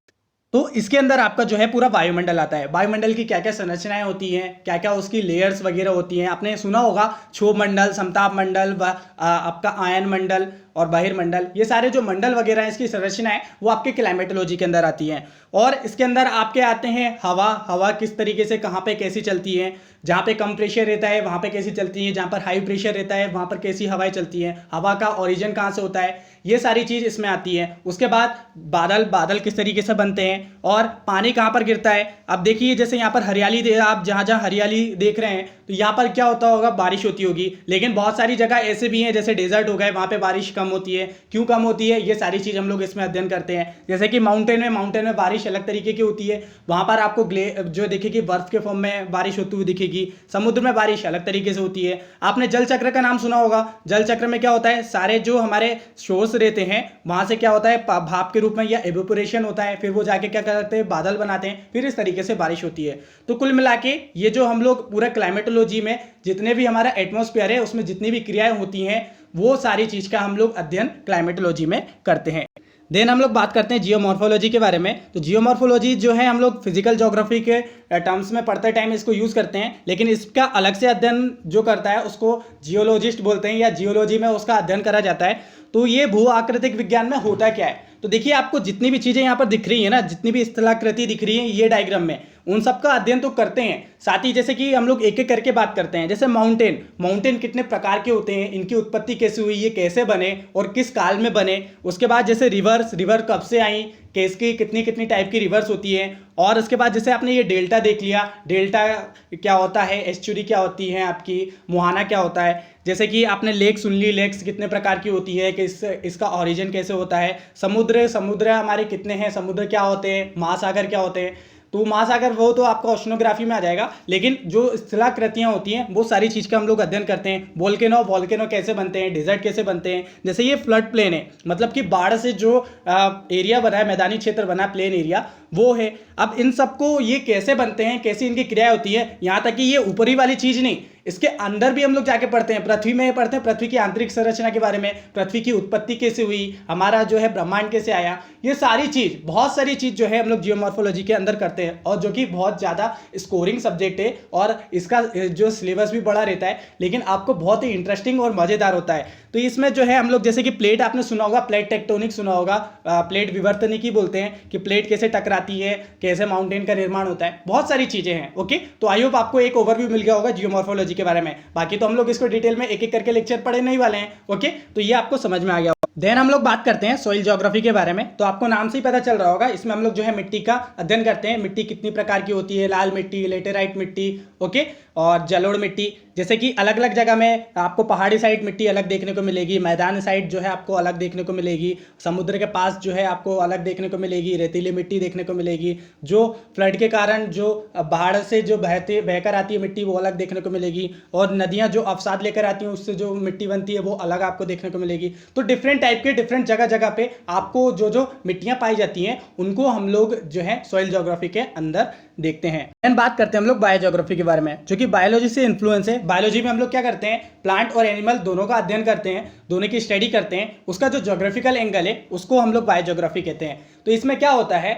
तो इसके अंदर आपका जो है पूरा वायुमंडल आता है। वायुमंडल की क्या क्या संरचनाएं होती हैं, क्या क्या उसकी लेयर्स वगैरह होती हैं, आपने सुना होगा क्षोभ मंडल, समताप मंडल, आपका आयन मंडल और बहिर्मंडल। ये सारे जो मंडल वगैरह हैं इसकी संरचनाएं वो आपके क्लाइमेटोलॉजी के अंदर आती हैं। और इसके अंदर आपके आते हैं हवा किस तरीके से कहाँ पे कैसी चलती है, जहाँ पे कम प्रेशर रहता है वहाँ पे कैसी चलती है, जहाँ पर हाई प्रेशर रहता है वहाँ पर कैसी हवाएं चलती हैं, हवा का ओरिजिन कहाँ से होता है, ये सारी चीज़ इसमें आती है। उसके बाद बादल किस तरीके से बनते हैं और पानी कहाँ पर गिरता है। अब देखिए जैसे यहाँ पर हरियाली आप जहाँ जहाँ हरियाली देख रहे हैं तो यहाँ पर क्या होता होगा, बारिश होती होगी। लेकिन बहुत सारी जगह ऐसे भी हैं जैसे डेजर्ट हो गए, वहाँ पे बारिश कम होती है। क्यों कम होती है, ये सारी चीज़ हम लोग इसमें अध्ययन करते हैं। जैसे कि माउंटेन में बारिश अलग तरीके की होती है, वहाँ पर आपको जो दिखेगी बर्फ के फॉर्म में बारिश होती हुई दिखेगी। समुद्र में बारिश अलग तरीके से होती है। आपने जल चक्र का नाम सुना होगा। जल चक्र में क्या होता है, सारे जो हमारे सोर्स रहते हैं वहाँ से क्या होता है, भाप के रूप में या एवेपोरेशन होता है, फिर वो जाके क्या करते हैं, बादल बनाते हैं, फिर इस तरीके से बारिश होती है। तो कुल मिला के ये जो हम लोग पूरा क्लाइमेटोलॉजी में जितने भी हमारा एटमॉस्फेयर है उसमें जितनी भी क्रियाएं होती हैं वो सारी चीज़ का हम लोग अध्ययन क्लाइमेटोलॉजी में करते हैं। देन हम लोग बात करते हैं जियोमॉर्फोलॉजी के बारे में। तो जियोमॉर्फोलॉजी जो है हम लोग फिजिकल ज्योग्राफी के टर्म्स में पढ़ते टाइम इसको यूज़ करते हैं, लेकिन इसका अलग से अध्ययन जो करता है उसको जियोलॉजिस्ट बोलते हैं या जियोलॉजी में उसका अध्ययन करा जाता है। तो ये भू आकृतिक विज्ञान में होता क्या है, तो देखिए आपको जितनी भी चीज़ें यहाँ पर दिख रही है ना, जितनी भी स्थलाकृति दिख रही है ये डायग्राम में, उन सब का अध्ययन तो करते हैं। साथ ही जैसे कि हम लोग एक एक करके बात करते हैं, जैसे माउंटेन कितने प्रकार के होते हैं, इनकी उत्पत्ति कैसे हुई, ये कैसे बने और किस काल में बने। उसके बाद जैसे रिवर कब से आई, किसकी कितनी टाइप की रिवर्स होती है। और उसके बाद जैसे आपने ये डेल्टा देख लिया, डेल्टा क्या होता है, एस्चुरी क्या होती है, आपकी मुहाना क्या होता है। जैसे कि आपने लेक सुन ली, लेक्स कितने प्रकार की होती है, कि इसका ओरिजिन कैसे होता है। समुद्र हमारे कितने हैं, समुद्र क्या होते हैं, महासागर क्या होते हैं। तो महासागर वो तो आपका ओशनोग्राफी में आ जाएगा, लेकिन जो स्थलाकृतियाँ होती हैं वो सारी चीज़ का हम लोग अध्ययन करते हैं। वोल्केनो कैसे बनते हैं, डेजर्ट कैसे बनते हैं। जैसे ये फ्लड प्लेन है, मतलब कि बाढ़ से जो एरिया बना है, मैदानी क्षेत्र बना है, प्लेन एरिया वो है। अब इन सबको ये कैसे बनते हैं, कैसी इनकी क्रिया होती है, यहाँ तक कि ये ऊपरी वाली चीज़ नहीं, इसके अंदर भी हम लोग जाके पढ़ते हैं। पृथ्वी में पढ़ते हैं पृथ्वी की आंतरिक संरचना के बारे में, पृथ्वी की उत्पत्ति कैसे हुई, हमारा जो है ब्रह्मांड कैसे आया। ये सारी चीज़, बहुत सारी चीज़ जो है हम लोग जियोमॉर्फोलॉजी के अंदर करते हैं, और जो कि बहुत ज़्यादा स्कोरिंग सब्जेक्ट है और इसका जो सिलेबस भी बड़ा रहता है, लेकिन आपको बहुत ही इंटरेस्टिंग और मज़ेदार होता है। तो इसमें जो है हम लोग जैसे कि प्लेट आपने सुना होगा, प्लेट टेक्टोनिक सुना होगा, प्लेट विवर्तनिकी बोलते हैं कि प्लेट कैसे टकराती है, कैसे माउंटेन का निर्माण होता है, बहुत सारी चीज़ें हैं। ओके, तो आई होप आपको एक ओवरव्यू मिल गया होगा जियोमॉर्फोलॉजी के बारे में। बाकी तो हम लोग इसको डिटेल में एक एक करके लेक्चर पढ़े नहीं वाले हैं। ओके, तो ये आपको समझ में आ गया। देन हम लोग बात करते हैं सॉइल ज्योग्राफी के बारे में। तो आपको नाम से ही पता चल रहा होगा, इसमें हम लोग जो है मिट्टी का अध्ययन करते हैं। मिट्टी कितनी प्रकार की होती है, लाल मिट्टी, लेटेराइट मिट्टी, ओके, और जलोढ़ मिट्टी। जैसे कि अलग अलग जगह में आपको पहाड़ी साइड मिट्टी अलग देखने को मिलेगी, मैदान साइड जो है आपको अलग देखने को मिलेगी, समुद्र के पास जो है आपको अलग देखने को मिलेगी, रेतीली मिट्टी देखने को मिलेगी, जो फ्लड के कारण जो बाढ़ से जो बहकर आती है मिट्टी वो अलग देखने को मिलेगी, और नदियाँ जो अवसाद लेकर आती हैं उससे जो मिट्टी बनती है वो अलग आपको देखने को मिलेगी। तो डिफरेंट टाइप के डिफरेंट जगह जगह पे आपको जो जो मिट्टियाँ पाई जाती हैं उनको हम लोग जो है सॉइल ज्योग्राफी के अंदर देखते हैं। देन बात करते हैं हम लोग बायोज्योग्राफी के बारे में, जो कि बायोलॉजी से इन्फ्लुएंस है। बायोलॉजी में हम लोग क्या करते हैं, प्लांट और एनिमल दोनों का अध्ययन करते हैं, दोनों की स्टडी करते हैं, उसका जो ज्योग्राफिकल एंगल है उसको हम लोग बायोज्योग्राफी कहते हैं। तो इसमें क्या होता है,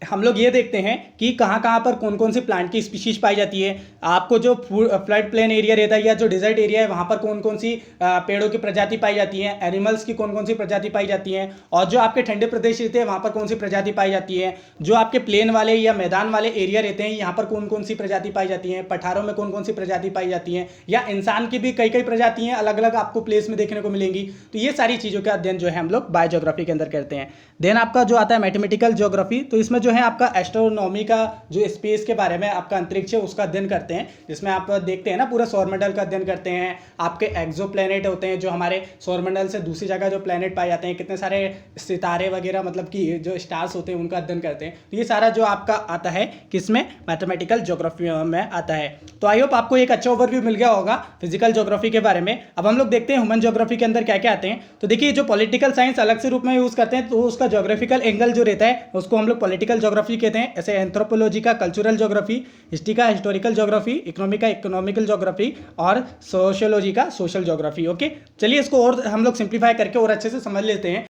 हम लोग ये देखते हैं कि कहाँ कहाँ पर कौन कौन सी प्लांट की स्पीशीज पाई जाती है, आपको जो फ्लड प्लेन एरिया रहता है या जो डिजर्ट एरिया है वहाँ पर कौन कौन सी पेड़ों की प्रजाति पाई जाती है, एनिमल्स की कौन कौन सी प्रजाति पाई जाती है, और जो आपके ठंडे प्रदेश रहते हैं वहाँ पर कौन सी प्रजाति पाई जाती है, जो आपके प्लेन वाले या मैदान वाले एरिया रहते हैं यहाँ पर कौन कौन सी प्रजाति पाई जाती है, पठारों में कौन कौन सी प्रजाति पाई जाती है, या इंसान की भी कई कई प्रजाति हैं अलग अलग आपको प्लेस में देखने को मिलेंगी। तो ये सारी चीज़ों का अध्ययन जो है हम लोग बायोज्योग्राफी के अंदर करते हैं। देन आपका जो आता है मैथमेटिकल ज्योग्राफी, तो इसमें जो है आपका एस्ट्रोनॉमी का जो स्पेस के बारे में आपका अंतरिक्ष है उसका अध्ययन करते हैं, जिसमें आप देखते हैं ना पूरा सौरमंडल का अध्ययन करते हैं। आपके एक्सो प्लैनेट होते हैं जो हमारे सौरमंडल से दूसरी जगह जो प्लैनेट पाए जाते हैं, कितने सारे सितारे वगैरह मतलब कि जो स्टार्स होते हैं उनका अध्ययन करते हैं। तो ये सारा जो आपका आता है किसमें, मैथमेटिकल ज्योग्राफी में आता है। तो आई होप आपको एक अच्छा ओवरव्यू मिल गया होगा फिजिकल ज्योग्राफी के बारे में। अब हम लोग देखते हैं ह्यूमन ज्योग्राफी के अंदर क्या क्या आते हैं। तो देखिए जो पॉलिटिकल साइंस अलग से रूप में यूज करते हैं, तो उसका ज्योग्राफिकल एंगल जो रहता है उसको हम लोग पॉलिटिकल ज्योग्राफी कहते हैं। ऐसे एंथ्रोपोलॉजी का कल्चरल ज्योग्राफी, हिस्ट्री का हिस्टोरिकल ज्योग्राफी, इकोनॉमी का इकोनॉमिकल ज्योग्राफी, और सोशियोलॉजी का सोशल ज्योग्राफी। ओके, चलिए इसको और हम लोग सिंप्लीफाई करके और अच्छे से समझ लेते हैं।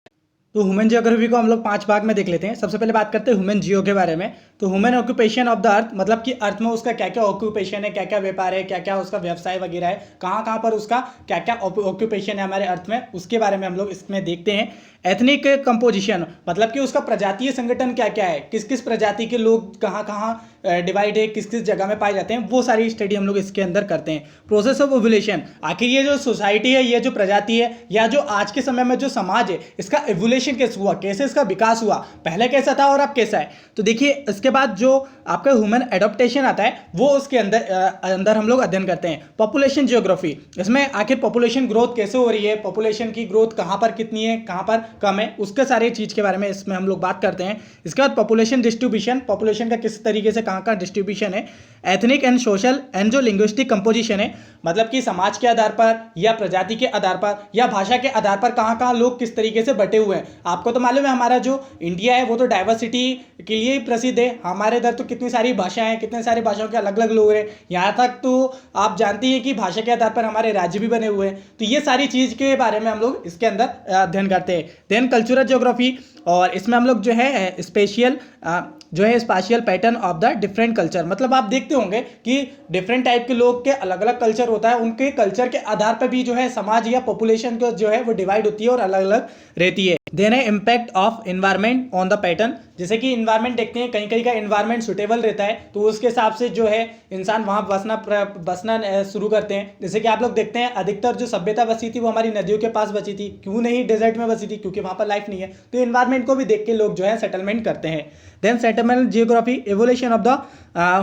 तो ह्यूमन जियोग्राफी को हम लोग 5 भाग में देख लेते हैं। सबसे पहले बात करते हैं ह्यूमन जियो के बारे में। तो ह्यूमन ऑक्यूपेशन ऑफ द अर्थ, मतलब कि अर्थ में उसका क्या क्या ऑक्यूपेशन है, क्या क्या व्यापार है, क्या क्या उसका व्यवसाय वगैरह है, कहाँ कहाँ पर उसका क्या क्या ऑक्यूपेशन है हमारे अर्थ में, उसके बारे में हम लोग इसमें देखते हैं। एथनिक कंपोजिशन, मतलब कि उसका प्रजातीय संगठन क्या क्या है, किस किस प्रजाति के लोग कहाँ कहाँ डिवाइड है, किस किस जगह में पाए जाते हैं, वो सारी स्टडी हम लोग इसके अंदर करते हैं। प्रोसेस ऑफ एवोल्यूशन, आखिर ये जो सोसाइटी है, ये जो प्रजाति है, या जो आज के समय में जो समाज है, इसका एवोल्यूशन कैसे हुआ, कैसे इसका विकास हुआ, पहले कैसा था और अब कैसा है। तो देखिए इसके बाद जो आपका ह्यूमन एडॉप्टेशन आता है वो उसके अंदर हम लोग अध्ययन करते हैं। पॉपुलेशन जियोग्राफी, इसमें आखिर पॉपुलेशन ग्रोथ कैसे हो रही है, पॉपुलेशन की ग्रोथ कहाँ पर कितनी है, कहाँ पर कम है, उसके सारे चीज़ के बारे में इसमें हम लोग बात करते हैं। इसके बाद पॉपुलेशन डिस्ट्रीब्यूशन, पॉपुलेशन का किस तरीके से कहाँ का डिस्ट्रीब्यूशन है। एथनिक एंड सोशल एंड जो लिंग्विस्टिक कंपोजिशन है, मतलब कि समाज के आधार पर या प्रजाति के आधार पर या भाषा के आधार पर कहाँ कहाँ लोग किस तरीके से बटे हुए हैं। आपको तो मालूम है हमारा जो इंडिया है वो तो डाइवर्सिटी के लिए ही प्रसिद्ध है। हमारे इधर तो कितनी सारी भाषाएं हैं, कितने सारे भाषाओं के अलग अलग लोग हैं। यहाँ तक तो आप जानते हैं कि भाषा के आधार पर हमारे राज्य भी बने हुए हैं। तो ये सारी चीज़ के बारे में हम लोग इसके अंदर अध्ययन करते हैं। देन कल्चरल ज्योग्राफी, और इसमें हम लोग जो है spatial pattern of the different culture, मतलब आप देखते होंगे कि डिफरेंट टाइप के लोग के अलग अलग कल्चर होता है, उनके कल्चर के आधार पर भी जो है समाज या पॉपुलेशन को जो है वो डिवाइड होती है और अलग अलग रहती है। देन है impact of environment on the pattern, जैसे कि इन्वायरमेंट देखते हैं, कहीं कहीं का इन्वायरमेंट सुटेबल रहता है तो उसके हिसाब से जो है इंसान वहाँ बसना शुरू करते हैं। जैसे कि आप लोग देखते हैं अधिकतर जो सभ्यता बसी थी वो हमारी नदियों के पास बची थी, क्यों नहीं डेजर्ट में बसी थी, क्योंकि वहाँ पर लाइफ नहीं है। तो इन्वायरमेंट को भी देख के लोग जो है सेटलमेंट करते हैं। Then settlement geography, evolution of the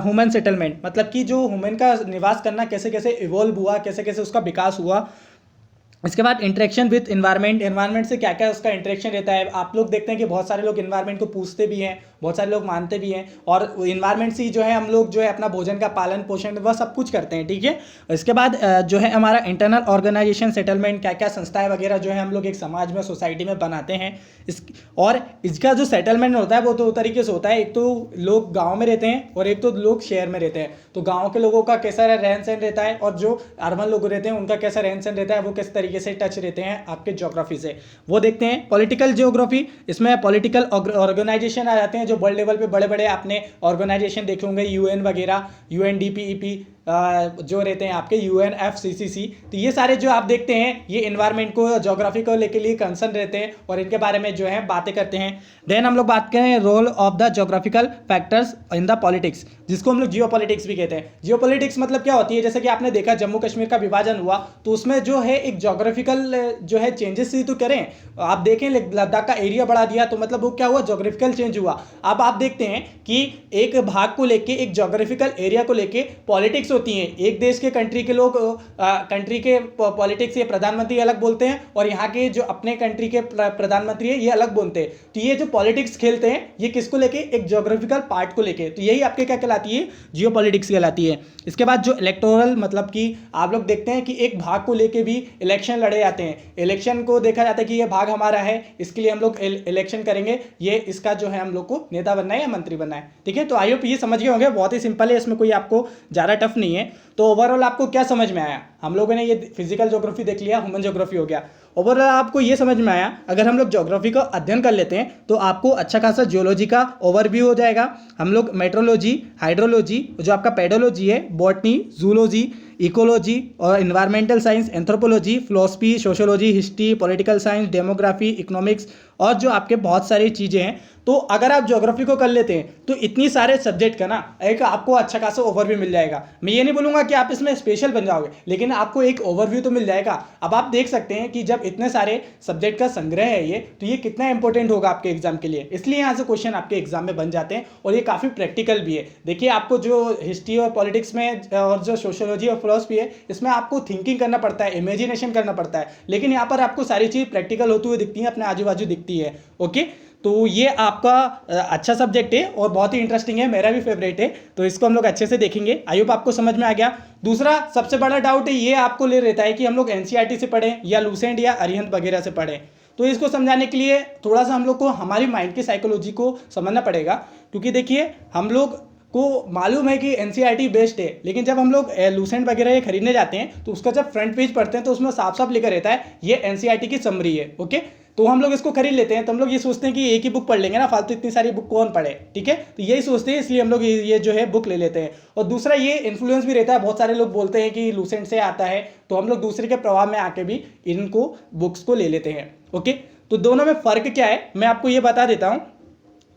human settlement, मतलब कि जो ह्यूमन का निवास करना कैसे कैसे इवॉल्व हुआ, कैसे कैसे उसका विकास हुआ। इसके बाद इंटरेक्शन विथ एनवायरनमेंट, एनवायरनमेंट से क्या क्या उसका इंटरेक्शन रहता है। आप लोग देखते हैं कि बहुत सारे लोग एनवायरनमेंट को पूछते भी हैं, बहुत सारे लोग मानते भी हैं, और एनवायरनमेंट से ही जो है हम लोग जो है अपना भोजन का पालन पोषण वह सब कुछ करते हैं। ठीक है, इसके बाद जो है हमारा इंटरनल ऑर्गेनाइजेशन सेटलमेंट, क्या क्या संस्थाएं वगैरह जो है हम लोग एक समाज में सोसाइटी में बनाते हैं। और इसका जो सेटलमेंट होता है वो दो तरीके से होता है, एक तो लोग गाँव में रहते हैं और एक तो लोग शहर में रहते हैं। तो गाँव के लोगों का कैसा रहन सहन रहता है और जो अर्बन लोग रहते हैं उनका कैसा रहन सहन रहता है, वो किस तरीके से टच रहते हैं आपके ज्योग्राफी से, वो देखते हैं। पॉलिटिकल ज्योग्राफी, इसमें पॉलिटिकल ऑर्गेनाइजेशन आ जाते हैं, जो वर्ल्ड लेवल पे बड़े बड़े आपने ऑर्गेनाइजेशन देखे होंगे, यूएन वगैरह, यूएनडीपीईपी जो रहते हैं आपके, यूएनएफसीसीसी। तो ये सारे जो आप देखते हैं ये एनवायरनमेंट को, ज्योग्राफी को लेके लिए कंसर्न रहते हैं और इनके बारे में जो है बातें करते हैं। देन हम लोग बात करें role of the geographical factors in the politics, जिसको हम लोग जियोपॉलिटिक्स भी कहते हैं। जियोपॉलिटिक्स मतलब क्या होती है, जैसे कि आपने देखा जम्मू कश्मीर का विभाजन हुआ तो उसमें जो है एक ज्योग्राफिकल जो है चेंजेस ही तो करें। आप देखें लद्दाख का एरिया बढ़ा दिया तो मतलब वो क्या हुआ, ज्योग्राफिकल चेंज हुआ। अब आप देखते हैं कि एक भाग को लेके, एक ज्योग्राफिकल एरिया को लेके पॉलिटिक्स होती हैं, एक देश के कंट्री के लोग कंट्री के पॉलिटिक्स या प्रधानमंत्री अलग बोलते हैं और यहाँ के जो अपने कंट्री के प्रधानमंत्री है ये अलग बोलते हैं। तो ये जो पॉलिटिक्स खेलते हैं ये किसको लेके, एक ज्योग्राफिकल पार्ट को लेके, तो यही आपके क्या कहलाती है, जियो पॉलिटिक्स कहलाती है। इसके बाद जो इलेक्टोरल, मतलब कि आप लोग देखते हैं कि एक भाग को लेके भी इलेक्शन लड़े जाते हैं। इलेक्शन को देखा जाता है कि ये भाग हमारा है, इसके लिए हम लोग इलेक्शन करेंगे, ये इसका जो है हम लोग को नेता बनना है या मंत्री बनना है। ठीक है, तो आई होप ये समझ गए होंगे, बहुत ही सिंपल है, इसमें कोई आपको ज़्यादा टफ नहीं है। तो ओवरऑल आपको क्या समझ में आया, हम लोगों ने ये फिजिकल ज्योग्राफी देख लिया, ह्यूमन ज्योग्राफी हो गया। ओवरऑल आपको ये समझ में आया, अगर हम लोग ज्योग्राफी का अध्ययन कर लेते हैं तो आपको अच्छा खासा जियोलॉजी का ओवरव्यू हो जाएगा। हम लोग मेट्रोलॉजी, हाइड्रोलॉजी, जो आपका पेडोलॉजी है, बॉटनी, जूलॉजी, इकोलॉजी और environmental science, anthropology, philosophy, sociology, history, political science, demography, economics और जो आपके बहुत सारी चीज़ें हैं। तो अगर आप ज्योग्राफी को कर लेते हैं तो इतनी सारे सब्जेक्ट का ना एक आपको अच्छा खासा ओवरव्यू मिल जाएगा। मैं ये नहीं बोलूँगा कि आप इसमें स्पेशल बन जाओगे, लेकिन आपको एक ओवरव्यू तो मिल जाएगा। अब आप देख सकते हैं कि जब इतने सारे सब्जेक्ट का संग्रह है ये, तो ये कितना इंपॉर्टेंट होगा आपके एग्जाम के लिए। इसलिए यहाँ से क्वेश्चन आपके एग्जाम में बन जाते हैं और ये काफ़ी प्रैक्टिकल भी है। देखिए, आपको जो हिस्ट्री और पॉलिटिक्स में और जो सोशियोलॉजी और फिलोसफी है, इसमें आपको थिंकिंग करना पड़ता है, इमेजिनेशन करना पड़ता है, लेकिन यहाँ पर आपको सारी चीज़ प्रैक्टिकल होती हुई दिखती है, अपने आजू बाजू दिखती है। ओके, तो ये आपका अच्छा सब्जेक्ट है और बहुत ही इंटरेस्टिंग है, मेरा भी फेवरेट है, तो इसको हम लोग अच्छे से देखेंगे। आई होप आपको समझ में आ गया। दूसरा सबसे बड़ा डाउट है ये आपको ले रहता है कि हम लोग एनसीईआरटी से पढ़ें या लूसेंट या अरिहंत वगैरह से पढ़ें। तो इसको समझाने के लिए थोड़ा सा हम लोग को हमारी माइंड की साइकोलॉजी को समझना पड़ेगा, क्योंकि देखिए हम लोग को मालूम है कि एनसीईआरटी बेस्ट है, लेकिन जब हम लोग लूसेंट वगैरह ये खरीदने जाते हैं तो उसका जब फ्रंट पेज पढ़ते हैं तो उसमें साफ साफ लिखा रहता है ये एनसीईआरटी की समरी है। ओके, तो हम लोग इसको खरीद लेते हैं, तो हम लोग ये सोचते हैं कि एक ही बुक पढ़ लेंगे ना, फालतू इतनी सारी बुक कौन पढ़े। ठीक है, तो यही सोचते हैं, इसलिए हम लोग ये जो है बुक ले लेते हैं। और दूसरा ये इन्फ्लुएंस भी रहता है, बहुत सारे लोग बोलते हैं कि लूसेंट से आता है, तो हम लोग दूसरे के प्रभाव में आके भी इनको बुक्स को ले लेते हैं। ओके, तो दोनों में फ़र्क क्या है मैं आपको ये बता देता हूँ।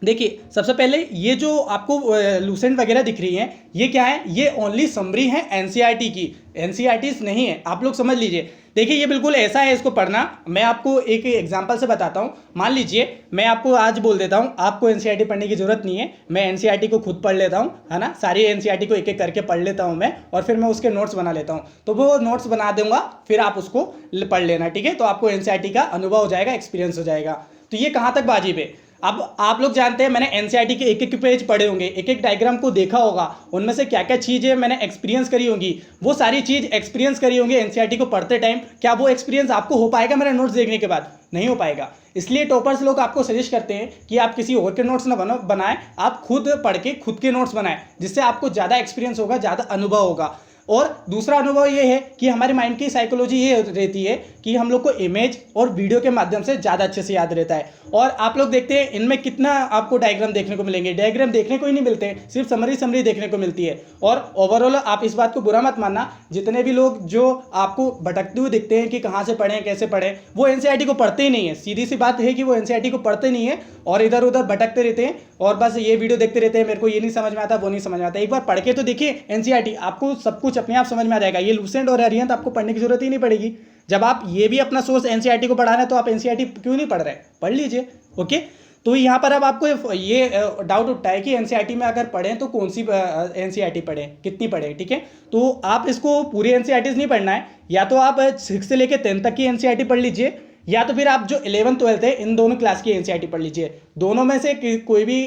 देखिए, सबसे पहले ये जो आपको लूसेंट वगैरह दिख रही हैं, ये क्या है, ये ओनली समरी है एनसीईआरटी की, एनसीईआरटीज नहीं है, आप लोग समझ लीजिए। देखिए, ये बिल्कुल ऐसा है इसको पढ़ना। मैं आपको एक एग्जांपल से बताता हूँ। मान लीजिए मैं आपको आज बोल देता हूँ आपको एनसीईआरटी पढ़ने की जरूरत नहीं है, मैं एनसीईआरटी को खुद पढ़ लेता हूँ, है ना, सारी एनसीईआरटी को एक एक करके पढ़ लेता हूँ मैं, और फिर मैं उसके नोट्स बना लेता हूँ। तो वो नोट्स बना दूंगा, फिर आप उसको पढ़ लेना। ठीक है, तो आपको एनसीईआरटी का अनुभव हो जाएगा, एक्सपीरियंस हो जाएगा। तो ये कहाँ तक वाजिब है। अब आप लोग जानते हैं, मैंने एनसीईआरटी के एक एक पेज पढ़े होंगे, एक एक डायग्राम को देखा होगा, उनमें से क्या क्या चीज़ें मैंने एक्सपीरियंस करी होंगी, वो सारी चीज़ एक्सपीरियंस करी होंगी एनसीईआरटी को पढ़ते टाइम। क्या वो एक्सपीरियंस आपको हो पाएगा मेरे नोट्स देखने के बाद? नहीं हो पाएगा। इसलिए टॉपर्स लोग आपको सजेस्ट करते हैं कि आप किसी और के नोट्स ना बनाएं, आप खुद पढ़ के खुद के नोट्स बनाएं, जिससे आपको ज़्यादा एक्सपीरियंस होगा, ज़्यादा अनुभव होगा। और दूसरा अनुभव ये है कि हमारे माइंड की साइकोलॉजी ये रहती है कि हम लोग को इमेज और वीडियो के माध्यम से ज़्यादा अच्छे से याद रहता है। और आप लोग देखते हैं इनमें कितना आपको डायग्राम देखने को मिलेंगे, डायग्राम देखने को ही नहीं मिलते, सिर्फ समरी देखने को मिलती है। और ओवरऑल आप इस बात को बुरा मत मानना, जितने भी लोग जो आपको भटकते हुए दिखते हैं कि कहाँ से पढ़ें कैसे पढ़ें, वो एनसीईआरटी को पढ़ते ही नहीं है। सीधी सी बात है कि वो एनसीईआरटी को पढ़ते नहीं है और इधर उधर भटकते रहते हैं और बस ये वीडियो देखते रहते हैं, मेरे को ये नहीं समझ में आता, वो नहीं समझ में आता। एक बार पढ़ के तो देखिए एनसीईआरटी, आपको सब कुछ अपने आप समझ में आ जाएगा। ये लूसेंट और अरिहंत आपको पढ़ने की जरूरत ही नहीं पड़ेगी। जब आप ये भी अपना सोर्स एनसीईआरटी को पढ़ा रहे हैं तो आप एनसीईआरटी क्यों नहीं पढ़ रहे, पढ़ लीजिए। ओके, तो यहाँ पर अब आपको ये डाउट उठता है कि एनसीईआरटी में अगर पढ़ें तो कौन सी एनसीईआरटी पढ़ें, कितनी पढ़ें। ठीक है, तो आप इसको पूरी एनसीईआरटीज नहीं पढ़ना है, या तो आप 6 से लेकर 10 तक की एनसीईआरटी पढ़ लीजिए, या तो फिर आप जो 11 12 है इन दोनों क्लास की एनसीईआरटी पढ़ लीजिए। दोनों में से कोई भी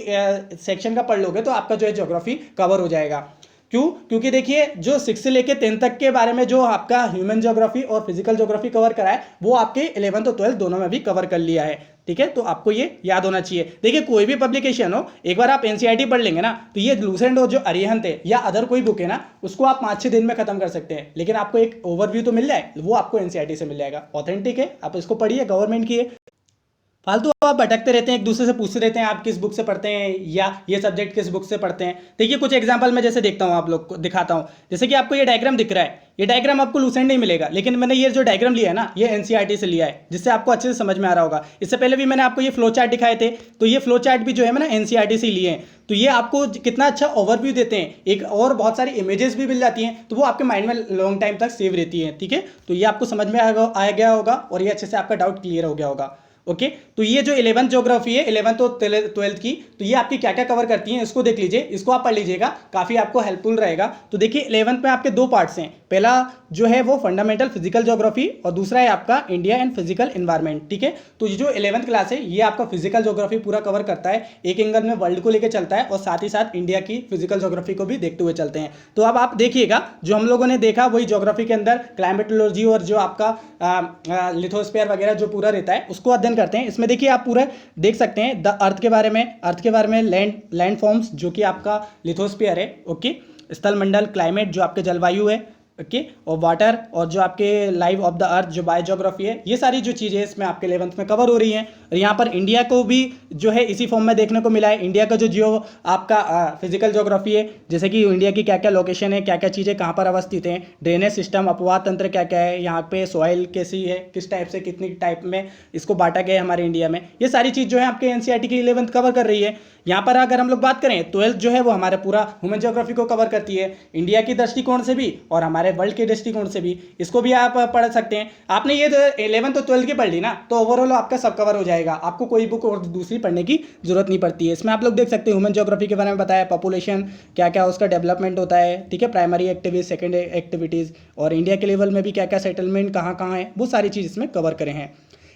सेक्शन का पढ़ लोगे तो आपका जो है ज्योग्राफी कवर हो जाएगा। क्यों? क्योंकि देखिए, जो 6 से लेकर 10 तक के बारे में जो आपका ह्यूमन ज्योग्राफी और फिजिकल ज्योग्राफी कवर करा है, वो आपके 11th और 12th दोनों में भी कवर कर लिया है। ठीक है, तो आपको ये याद होना चाहिए। देखिए, कोई भी पब्लिकेशन हो, एक बार आप एनसीईआरटी पढ़ लेंगे ना, तो ये लूसेंट और जो अरिहंत है या अदर कोई बुक है ना, उसको आप 5-6 दिन में खत्म कर सकते हैं। लेकिन आपको एक ओवरव्यू तो मिल जाए, वो आपको एनसीईआरटी से मिल जाएगा, ऑथेंटिक है, आप इसको पढ़िए, गवर्नमेंट की है। फालतू आप भटकते रहते हैं, एक दूसरे से पूछते रहते हैं आप किस बुक से पढ़ते हैं या ये सब्जेक्ट किस बुक से पढ़ते हैं। देखिए, कुछ एग्जांपल मैं जैसे देखता हूँ, आप लोग को दिखाता हूँ। जैसे कि आपको ये डायग्राम दिख रहा है, ये डायग्राम आपको लूसेंट नहीं मिलेगा, लेकिन मैंने ये जो डायग्राम लिया है ना, ये एनसीईआरटी से लिया है, जिससे आपको अच्छे से समझ में आ रहा होगा। इससे पहले भी मैंने आपको ये फ्लो चार्ट दिखाए थे, तो ये फ्लो चार्ट भी जो है मैंने एनसीईआरटी से लिए हैं। तो ये आपको कितना अच्छा ओवरव्यू देते हैं, एक और बहुत सारी इमेजेस भी मिल जाती हैं, तो वो आपके माइंड में लॉन्ग टाइम तक सेव रहती हैं। ठीक है, तो ये आपको समझ में आ गया होगा और ये अच्छे से आपका डाउट क्लियर हो गया होगा। ओके। तो ये जो 11th ज्योग्राफी है 11th और 12th की, तो ये आपकी क्या क्या कवर करती हैं इसको देख लीजिए, इसको आप पढ़ लीजिएगा, काफ़ी आपको हेल्पफुल रहेगा। तो देखिए 11th में आपके दो पार्ट्स हैं, पहला जो है वो फंडामेंटल फिजिकल ज्योग्राफी और दूसरा है आपका इंडिया एंड फिजिकल एनवायरनमेंट, ठीक है। तो ये जो 11th क्लास है ये आपका फिजिकल ज्योग्राफी पूरा कवर करता है, एक एंगल में वर्ल्ड को लेकर चलता है और साथ ही साथ इंडिया की फिजिकल ज्योग्राफी को भी देखते हुए चलते हैं। तो अब आप देखिएगा जो हम लोगों ने देखा वही ज्योग्राफी के अंदर क्लाइमेटोलॉजी और जो आपका लिथोस्फीयर वगैरह जो पूरा रहता है उसको अध्ययन करते हैं। इसमें देखिए आप पूरा देख सकते हैं द अर्थ के बारे में लैंड फॉर्म्स जो कि आपका लिथोस्फीयर है, ओके, स्थल मंडल, क्लाइमेट जो आपके जलवायु है, ओके, और वाटर और जो आपके लाइफ ऑफ द अर्थ जो बायोज्योग्राफी है, ये सारी जो चीज़ें इसमें आपके 11th में कवर हो रही हैं। और यहाँ पर इंडिया को भी जो है इसी फॉर्म में देखने को मिला है। इंडिया का जो आपका फिजिकल ज्योग्राफी है, जैसे कि इंडिया की क्या क्या लोकेशन है, क्या क्या चीज़ें कहाँ पर अवस्थित हैं, ड्रेनेज सिस्टम, अपवाह तंत्र क्या क्या है, यहाँ पे सॉइल कैसी है, किस टाइप से कितनी टाइप में इसको बांटा गया है हमारे इंडिया में, ये सारी चीज़ जो है आपके एनसीईआरटी की 11th कवर कर रही है। यहाँ पर अगर हम लोग बात करें 12th जो है वो हमारे पूरा ह्यूमन ज्योग्राफी को कवर करती है, इंडिया की दृष्टिकोण से भी और हमारे वर्ल्ड के दृष्टिकोण से भी, इसको भी आप पढ़ सकते हैं। आपने ये 11th और 12th की पढ़ ली ना, तो ओवरऑल आपका सब कवर हो जाएगा, आपको कोई बुक और दूसरी पढ़ने की जरूरत नहीं पड़ती है। इसमें आप लोग देख सकते हैं ह्यूमन ज्योग्राफी के बारे में बताया, पॉपुलेशन क्या क्या उसका डेवलपमेंट होता है, ठीक है, प्राइमरी एक्टिविटीज, सेकेंडरी एक्टिविटीज़, और इंडिया के लेवल में भी क्या क्या सेटलमेंट कहाँ कहाँ है, वो सारी चीज़ इसमें कवर करे हैं।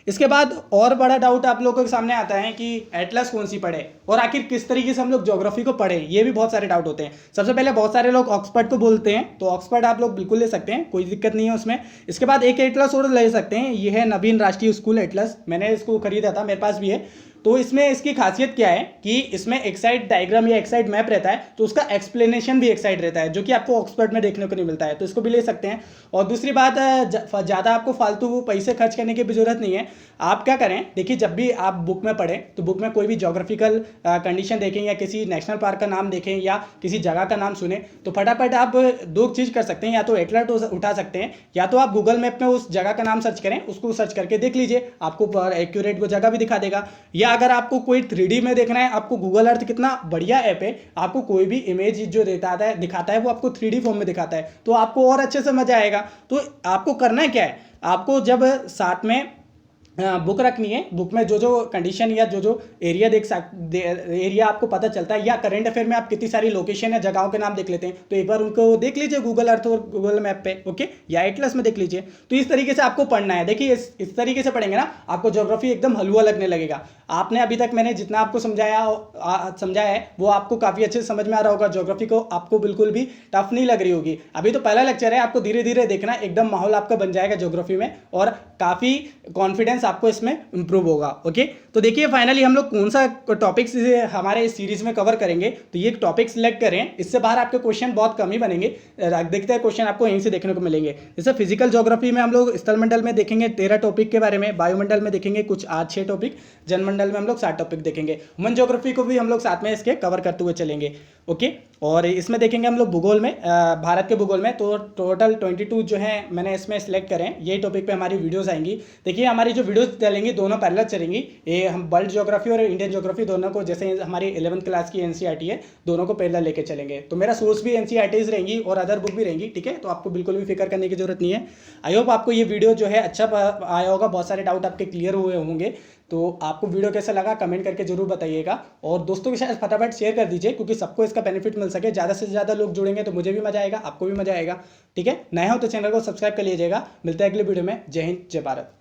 इसके बाद और बड़ा डाउट आप लोगों के सामने आता है कि एटलस कौन सी पढ़े और आखिर किस तरीके से हम लोग ज्योग्राफी को पढ़े, ये भी बहुत सारे डाउट होते हैं। सबसे पहले बहुत सारे लोग ऑक्सफर्ड को बोलते हैं, तो ऑक्सफर्ड आप लोग बिल्कुल ले सकते हैं, कोई दिक्कत नहीं है उसमें। इसके बाद एक एटलस और ले सकते हैं, ये है नवीन राष्ट्रीय स्कूल एटलस, मैंने इसको खरीदा था, मेरे पास भी है। तो इसमें इसकी खासियत क्या है कि इसमें एक साइड डायग्राम या एक साइड मैप रहता है, तो उसका एक्सप्लेनेशन भी एक साइड रहता है, जो कि आपको ऑक्सफर्ड में देखने को नहीं मिलता है, तो इसको भी ले सकते हैं। और दूसरी बात, ज़्यादा आपको फालतू पैसे खर्च करने की भी जरूरत नहीं है। आप क्या करें, देखिए जब भी आप बुक में पढ़ें तो बुक में कोई भी ज्योग्राफिकल कंडीशन देखें या किसी नेशनल पार्क का नाम देखें या किसी जगह का नाम सुने, तो फटाफट आप दो चीज़ कर सकते हैं, या तो एटलस उठा सकते हैं या तो आप गूगल मैप में उस जगह का नाम सर्च करें, उसको सर्च करके देख लीजिए, आपको एक्यूरेट वो जगह भी दिखा देगा। या अगर आपको कोई 3D में देखना है, आपको गूगल अर्थ कितना बढ़िया ऐप है, आपको कोई भी इमेज जो दिखाता है वो आपको 3D फॉर्म में दिखाता है, तो आपको और अच्छे से मजा आएगा। तो आपको करना क्या है, आपको जब साथ में बुक रखनी है, बुक में जो जो कंडीशन या जो जो एरिया एरिया आपको पता चलता है, या करंट अफेयर में आप कितनी सारी लोकेशन या जगहों के नाम देख लेते हैं, तो एक बार उनको देख लीजिए गूगल अर्थ और गूगल मैप पे, ओके, या एटलस में देख लीजिए। तो इस तरीके से आपको पढ़ना है। देखिए इस तरीके से पढ़ेंगे ना, आपको ज्योग्राफी एकदम हलवा लगने लगेगा। आपने अभी तक मैंने जितना आपको समझाया है वो आपको काफ़ी अच्छे से समझ में आ रहा होगा, ज्योग्राफी को आपको बिल्कुल भी टफ नहीं लग रही होगी। अभी तो पहला लेक्चर है, आपको धीरे धीरे देखना, एकदम माहौल आपका बन जाएगा ज्योग्राफी में और काफ़ी कॉन्फिडेंस आपको इसमें इंप्रूव होगा, ओके। तो देखिए फाइनली हम लोग कौन सा टॉपिक्स हमारे इस सीरीज में कवर करेंगे, तो ये टॉपिक सिलेक्ट करें, इससे बाहर आपके क्वेश्चन बहुत कम ही बनेंगे, देखते हैं क्वेश्चन आपको यहीं से देखने को मिलेंगे। जैसे फिजिकल ज्योग्राफी में हम लोग स्थलमंडल में देखेंगे 13 टॉपिक के बारे में, वायुमंडल में देखेंगे कुछ 6 टॉपिक, जनमंडल में हम लोग 7 टॉपिक देखेंगे, ह्यूमन ज्योग्राफी को भी हम लोग साथ में इसके कवर करते हुए चलेंगे, ओके। और इसमें देखेंगे हम लोग भूगोल में, भारत के भूगोल में, तो टोटल 22 जो है मैंने इसमें सेलेक्ट करें, यही टॉपिक पे हमारी वीडियोस आएंगी। देखिए हमारी जो वीडियोस चलेंगी दोनों पैरेलल चलेंगी, ये हम वर्ल्ड ज्योग्राफी और इंडियन ज्योग्राफी दोनों को, जैसे हमारी 11th क्लास की एनसीईआरटी है, दोनों को पैरेलल लेके चलेंगे। तो मेरा सोर्स भी एनसीईआरटीज रहेंगी और अदर बुक भी रहेंगी, ठीक है, तो आपको बिल्कुल भी फिक्र करने की जरूरत नहीं है। आई होप आपको ये वीडियो जो है अच्छा आया होगा, बहुत सारे डाउट आपके क्लियर हुए होंगे। तो आपको वीडियो कैसा लगा कमेंट करके जरूर बताइएगा, और दोस्तों के साथ फटाफट शेयर कर दीजिए, क्योंकि सबको इसका बेनिफिट मिल सके। ज़्यादा से ज़्यादा लोग जुड़ेंगे तो मुझे भी मजा आएगा, आपको भी मजा आएगा, ठीक है। नए हो तो चैनल को सब्सक्राइब कर लीजिएगा। मिलते हैं अगले वीडियो में। जय हिंद, जय भारत।